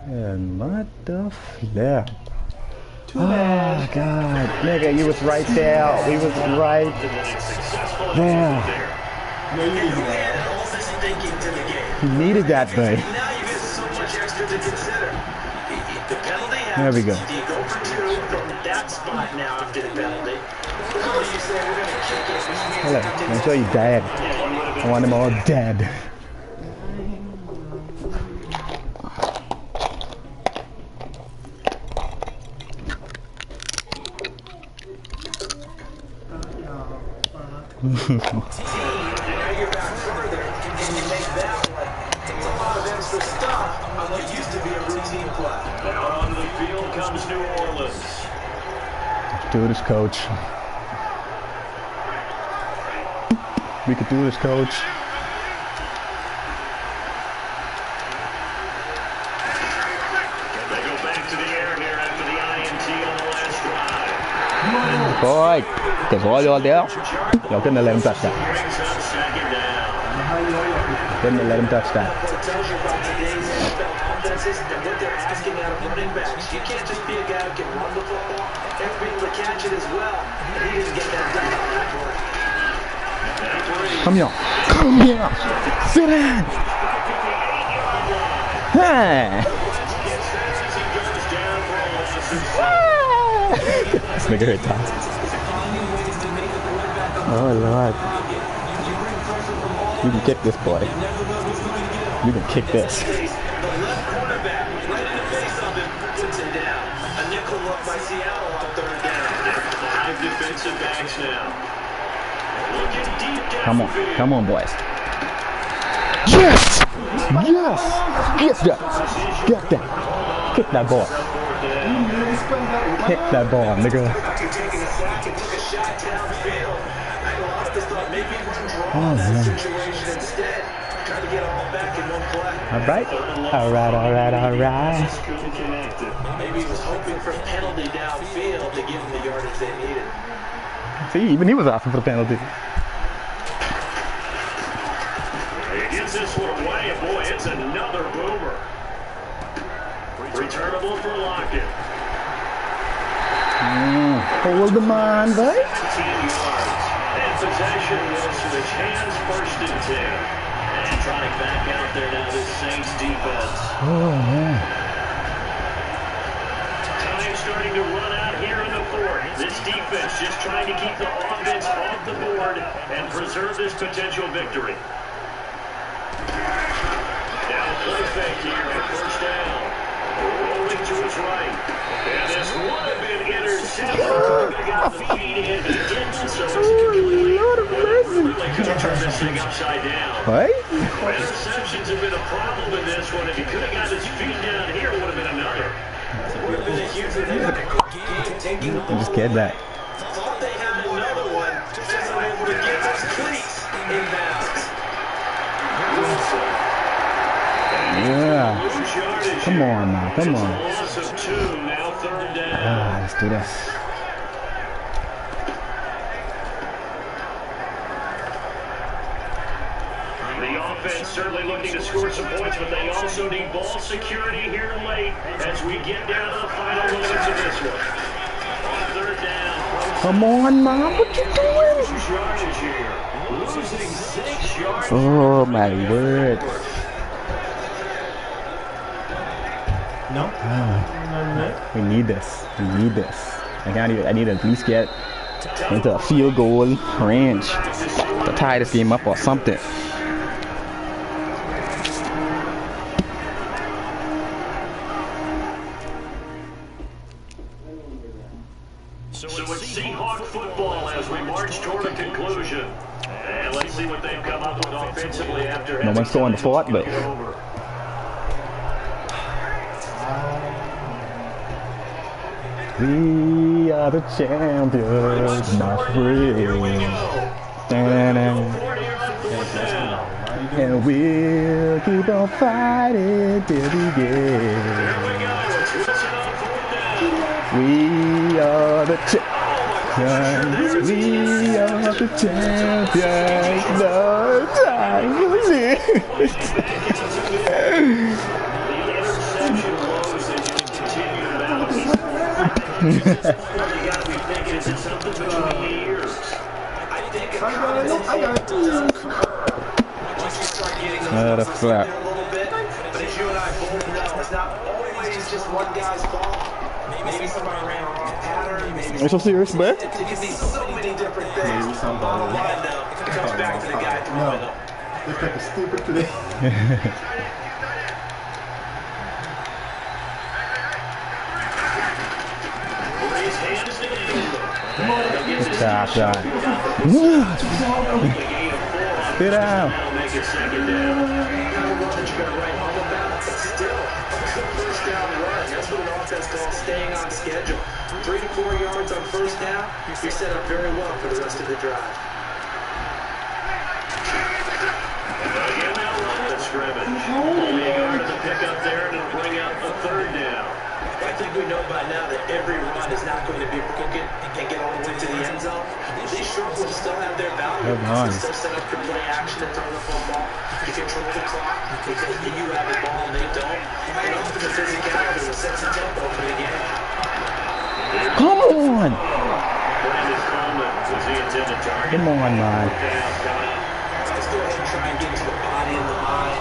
[SPEAKER 4] And what the flip? Oh God, nigga, you was right there. We was right there.
[SPEAKER 6] No, you need that.
[SPEAKER 5] All this thinking to the game.
[SPEAKER 4] You needed that, babe.
[SPEAKER 5] Now you get so much extra to consider. The penalty happens.
[SPEAKER 4] There we go.
[SPEAKER 5] Do you go for 2 from that spot now after the penalty? Or do you say we're going to kick it?
[SPEAKER 4] Hello, I'm sure you're dead. I want them all dead.
[SPEAKER 5] Now you're back further, and you make that play. It's a lot of extra stuff on what used to be a routine play.
[SPEAKER 2] Out on the field comes New Orleans.
[SPEAKER 4] Do this, coach. We could do this, coach.
[SPEAKER 2] They go back to the air here after the INT.
[SPEAKER 4] Boy, because while you're there, you're going to let him touch that. Couldn't have let him touch that.
[SPEAKER 5] Well, it tells you about today's NFL offenses and what they're asking out of running backs. You can't just be a guy who can run the football. You have to be able to catch it as well. And he didn't get that done on that play.
[SPEAKER 4] Come here. Come here. Sit down. Hey. This nigga hurt that. Oh, Lord. You can kick this, boy. You can kick this.
[SPEAKER 5] The left cornerback right in the face of him puts him down. A nickel look by Seattle on third down.
[SPEAKER 2] 5 defensive backs now. Looking deep down.
[SPEAKER 4] Come on. Come on, boys. Yes! Yes! Get that! Get that! Kick that ball. Kick that ball, nigga.
[SPEAKER 5] Taking a sack and took a shot downfield. I lost this thought. Maybe he can draw
[SPEAKER 4] Oh,
[SPEAKER 5] that
[SPEAKER 4] man.
[SPEAKER 5] situation instead. Trying to get all back in one play.
[SPEAKER 4] All right. All right, all right, all right.
[SPEAKER 5] Maybe he was hoping for a penalty downfield to give him the yardage they needed.
[SPEAKER 4] See, even he was asking for the penalty.
[SPEAKER 2] He gets this one away, and boy, it's another boomer. Returnable for Lockett.
[SPEAKER 4] Hold the man, right?
[SPEAKER 2] 10 yards. And possession will switch hands first and 10. And trying back out there now, this Saints defense.
[SPEAKER 4] Oh, man.
[SPEAKER 2] Time starting to run out here in the fourth. This defense just trying to keep the offense off the board and preserve this potential victory. Now play fake here on first down. Rolling to his right. And this would have been intercepted. He got the feed in. He didn't, so it's completely. Really could have turned this thing upside down.
[SPEAKER 4] Right?
[SPEAKER 2] Interceptions have been a problem in this one. If he could have got his feet down here, it would have been another.
[SPEAKER 5] Would have been a huge game taking the
[SPEAKER 4] I
[SPEAKER 5] ball.
[SPEAKER 4] just get that.
[SPEAKER 5] Thought they had another one. Just wasn't able to get those cleats inbounds.
[SPEAKER 4] Yeah.
[SPEAKER 2] Lose yardage
[SPEAKER 4] Come
[SPEAKER 2] here.
[SPEAKER 4] on now. Come on.
[SPEAKER 2] Loss of 2, now third down.
[SPEAKER 4] Ah, let's do this.
[SPEAKER 2] The offense certainly looking to score some points, but they also need ball security here late as we get down to the final moments of this one. On third down.
[SPEAKER 4] Come on, Mom. What you doing?
[SPEAKER 2] Lose yardage here. Losing 6 yards.
[SPEAKER 4] Oh, my word.
[SPEAKER 6] No?
[SPEAKER 4] We need this. We need this. I need to at least get into a field goal range to tie this game up or something.
[SPEAKER 2] So it's Seahawks football as we march toward a conclusion. And let's see what they've come up with offensively after.
[SPEAKER 4] No one's throwing the fort, but we are the champions, my friend. And we'll keep on fighting till we get. We are the champions. We are the champions. No time to
[SPEAKER 5] The
[SPEAKER 4] flap.
[SPEAKER 5] But as you and I both know, it's not always just one guy's fault. Maybe somebody ran a wrong pattern. Maybe
[SPEAKER 4] Are you so serious, man?
[SPEAKER 5] it could be so many different things. Bottom line, though, it comes back to the guy throwing them.
[SPEAKER 6] This pick is stupid today.
[SPEAKER 4] Good job, John. Sit down.
[SPEAKER 5] First down run. That's what an offense calls staying on schedule. 3 to 4 yards on first down. You're set up very well for the rest of the drive.
[SPEAKER 2] Again, that run the scrimmage. Only a yard of the pickup there to bring up a third down.
[SPEAKER 5] I think we know by now that every run is not going to be broken and get all the way to the will still have their value.
[SPEAKER 4] Nice.
[SPEAKER 5] Still set up for play action and throw the football. You control the clock because you have the ball and they don't. And up to the physicality that sets the tempo for the game.
[SPEAKER 4] Come on!
[SPEAKER 2] Brandon Coleman was the intended target.
[SPEAKER 4] Come on, man.
[SPEAKER 5] Let's go ahead and try and get to the body and the mind.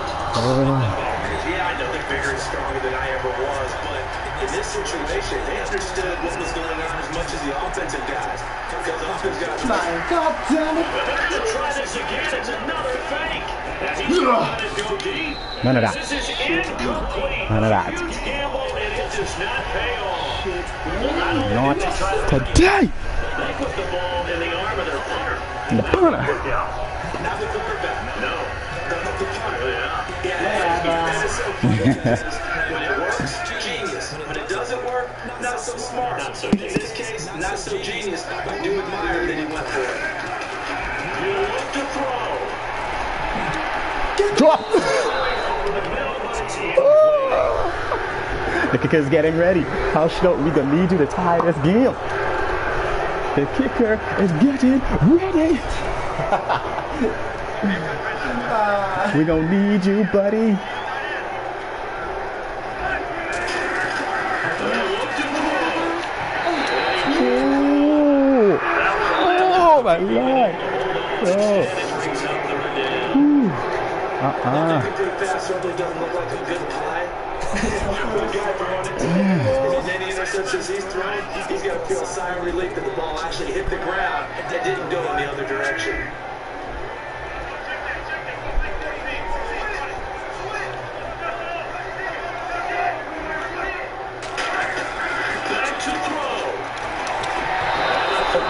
[SPEAKER 5] Yeah, I know they're bigger and stronger than I ever was, but in this situation, they understood what was going on as much as the offensive guys. Because the offensive guys...
[SPEAKER 4] God damn it!
[SPEAKER 2] To try this again, it's another fake. And he's going to go deep.
[SPEAKER 4] None of that.
[SPEAKER 2] This is incomplete.
[SPEAKER 4] None of that.
[SPEAKER 2] Huge gamble, and it does not pay off. Well,
[SPEAKER 4] Not
[SPEAKER 2] did they try to
[SPEAKER 4] today!
[SPEAKER 2] they put the ball in the arm of their punter.
[SPEAKER 4] In the punter.
[SPEAKER 5] Not the quarterback.
[SPEAKER 2] No.
[SPEAKER 5] The punter.
[SPEAKER 2] Yeah.
[SPEAKER 5] That is so cool. When it works, genius. When it doesn't work, not so smart.
[SPEAKER 2] Not so
[SPEAKER 5] In this case, not so genius. I do admire that he went for it.
[SPEAKER 2] You look to throw.
[SPEAKER 4] Drop! The kicker's getting ready. How should we gonna need you to tie this game? The kicker is getting ready. We gonna need you, buddy. Oh my Lord!
[SPEAKER 5] That complete pass certainly doesn't look like a good play. For the guy throwing it to him, and any interceptions he's thrown, he's got to feel a sigh of relief that the ball actually hit the ground and didn't go in the other direction.
[SPEAKER 2] Back to throw.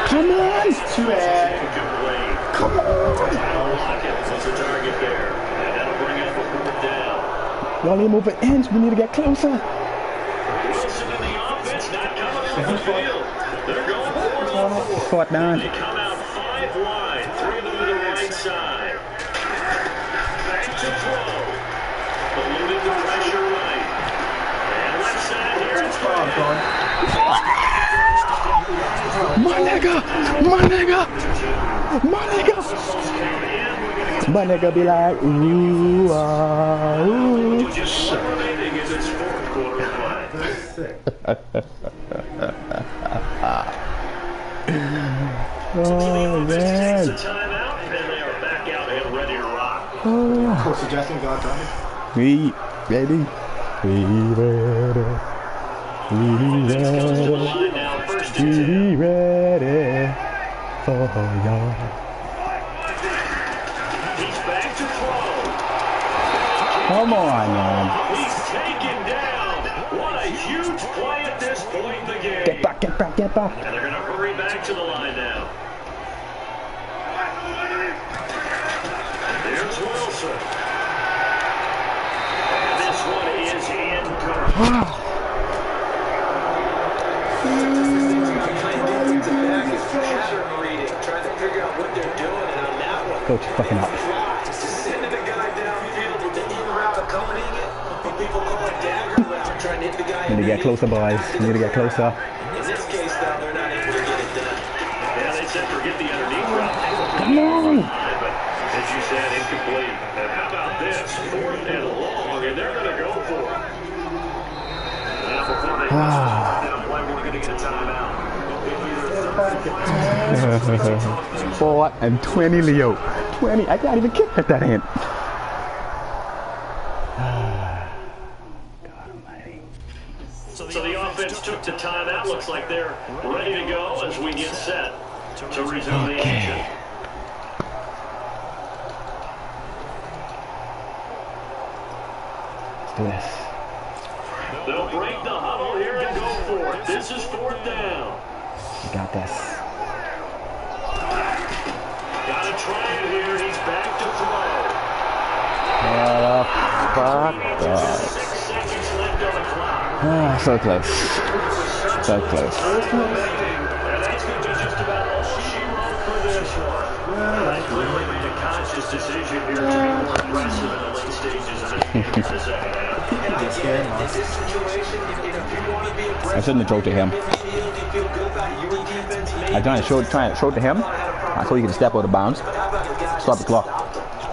[SPEAKER 4] Come on!
[SPEAKER 6] Too bad.
[SPEAKER 2] Incomplete.
[SPEAKER 4] Come on!
[SPEAKER 2] Lockett was the target there. And that'll bring up a fourth down.
[SPEAKER 4] Y'all need to move an inch. We need to get closer.
[SPEAKER 2] Wilson in the offense, not coming off the field. They're going 4-on-4.
[SPEAKER 4] Fourth down.
[SPEAKER 2] They come out 5 wide, 3 of them to the right side. Back to throw. Eluding the pressure right. And left side here it's Brandon.
[SPEAKER 4] My nigga! My nigga! My nigga! My nigga be like, ooh, ah, ooh.
[SPEAKER 2] Just eliminating in this fourth quarter play.
[SPEAKER 4] Oh, man.
[SPEAKER 2] Takes a timeout, and they are back out and ready to rock.
[SPEAKER 4] Oh.
[SPEAKER 6] Coach suggesting God done.
[SPEAKER 4] We ready? We ready? We
[SPEAKER 2] Offense goes to the
[SPEAKER 4] ready?
[SPEAKER 2] line now, first and 10.
[SPEAKER 4] We ready for y'all?
[SPEAKER 2] He's back to throw.
[SPEAKER 4] Come on, man.
[SPEAKER 2] He's taken down. What a huge play at this point in the game.
[SPEAKER 4] Get back, get back, get back.
[SPEAKER 2] And they're going to hurry back to the line now. There's Wilson. And this one is incomplete.
[SPEAKER 5] Trying to figure out what they're doing, and on that one,
[SPEAKER 4] Coach, fucking up.
[SPEAKER 5] just sending the guy downfield with the in route accompanying it. What people call a dagger route, trying to hit the guy.
[SPEAKER 4] Need to get closer, boys. Need to get closer.
[SPEAKER 5] In this case, though, they're not able to get it done.
[SPEAKER 2] Yeah, they said forget the underneath route.
[SPEAKER 4] Come on.
[SPEAKER 2] But as you said, incomplete. And how about this? 4th and long, and they're going to go for it. Now before they down play, we're going to get a timeout.
[SPEAKER 4] 4 and 20, Leo. 20. I can't even kick at that end. God almighty.
[SPEAKER 2] So the offense took the timeout. Looks like they're ready to go as we get set to resume the action.
[SPEAKER 4] Let's do this.
[SPEAKER 2] They'll break the huddle here and go for it. This is 4th down.
[SPEAKER 4] We got this.
[SPEAKER 2] Got to try it here. He's back to throw.
[SPEAKER 4] Fuck off.
[SPEAKER 2] 6 seconds left on the clock.
[SPEAKER 4] Ah, so close. So close.
[SPEAKER 2] And that's going to be just about all she wrote for this one. They clearly made a conscious decision here to be more aggressive in the late stages of this game.
[SPEAKER 4] I shouldn't have thrown to him. I trying to show it to him so he can step out of bounds. Stop the clock.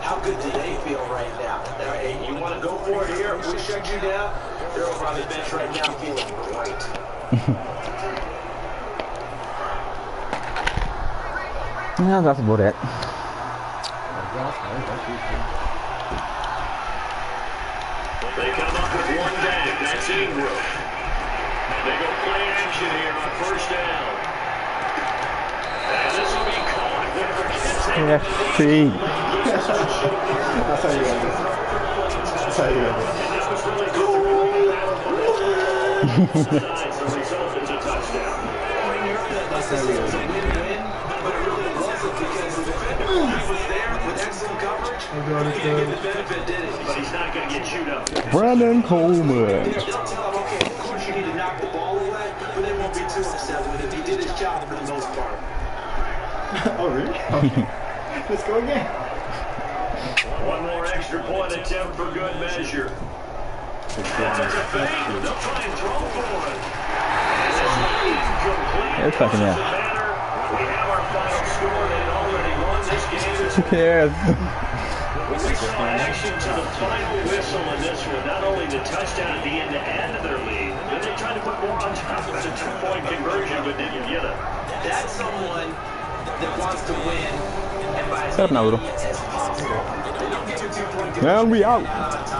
[SPEAKER 5] How good do they feel right now? Hey, you want to go for it here? We shut you down. They're over on the bench right now feeling great.
[SPEAKER 4] Yeah, that's about it.
[SPEAKER 2] They come up with one back. That's Ingram. They go play action here on first down. And this will be caught.
[SPEAKER 4] Yeah, see.
[SPEAKER 6] That's how you got this. That's how you got this.
[SPEAKER 2] And that was really good. The result is a touchdown.
[SPEAKER 5] That's a win-win, but it really wasn't because the defender was there with excellent coverage. He didn't get the benefit, did it?
[SPEAKER 2] But he's not going to get chewed up.
[SPEAKER 4] Brandon Coleman.
[SPEAKER 5] They'll tell him, okay, of course you need to knock the ball away, but they won't be too upset with him. He did his job for the most part.
[SPEAKER 6] Oh, really? Okay. Let's go again.
[SPEAKER 2] One more extra point attempt for good measure. That's a fake. They'll try and throw for it. This is incomplete.
[SPEAKER 4] It's fucking yeah.
[SPEAKER 2] We have our final score. They had already won this game.
[SPEAKER 4] Who cares?
[SPEAKER 2] We saw action to the final whistle in this one. Not only the touchdown at the end to add to their lead, but they tried to put more on top of the two-point conversion, but didn't get it.
[SPEAKER 5] That's someone that wants to win and by as
[SPEAKER 4] Stop now, little.
[SPEAKER 5] as possible. They don't get to 2-point
[SPEAKER 4] And we out.
[SPEAKER 5] conversion.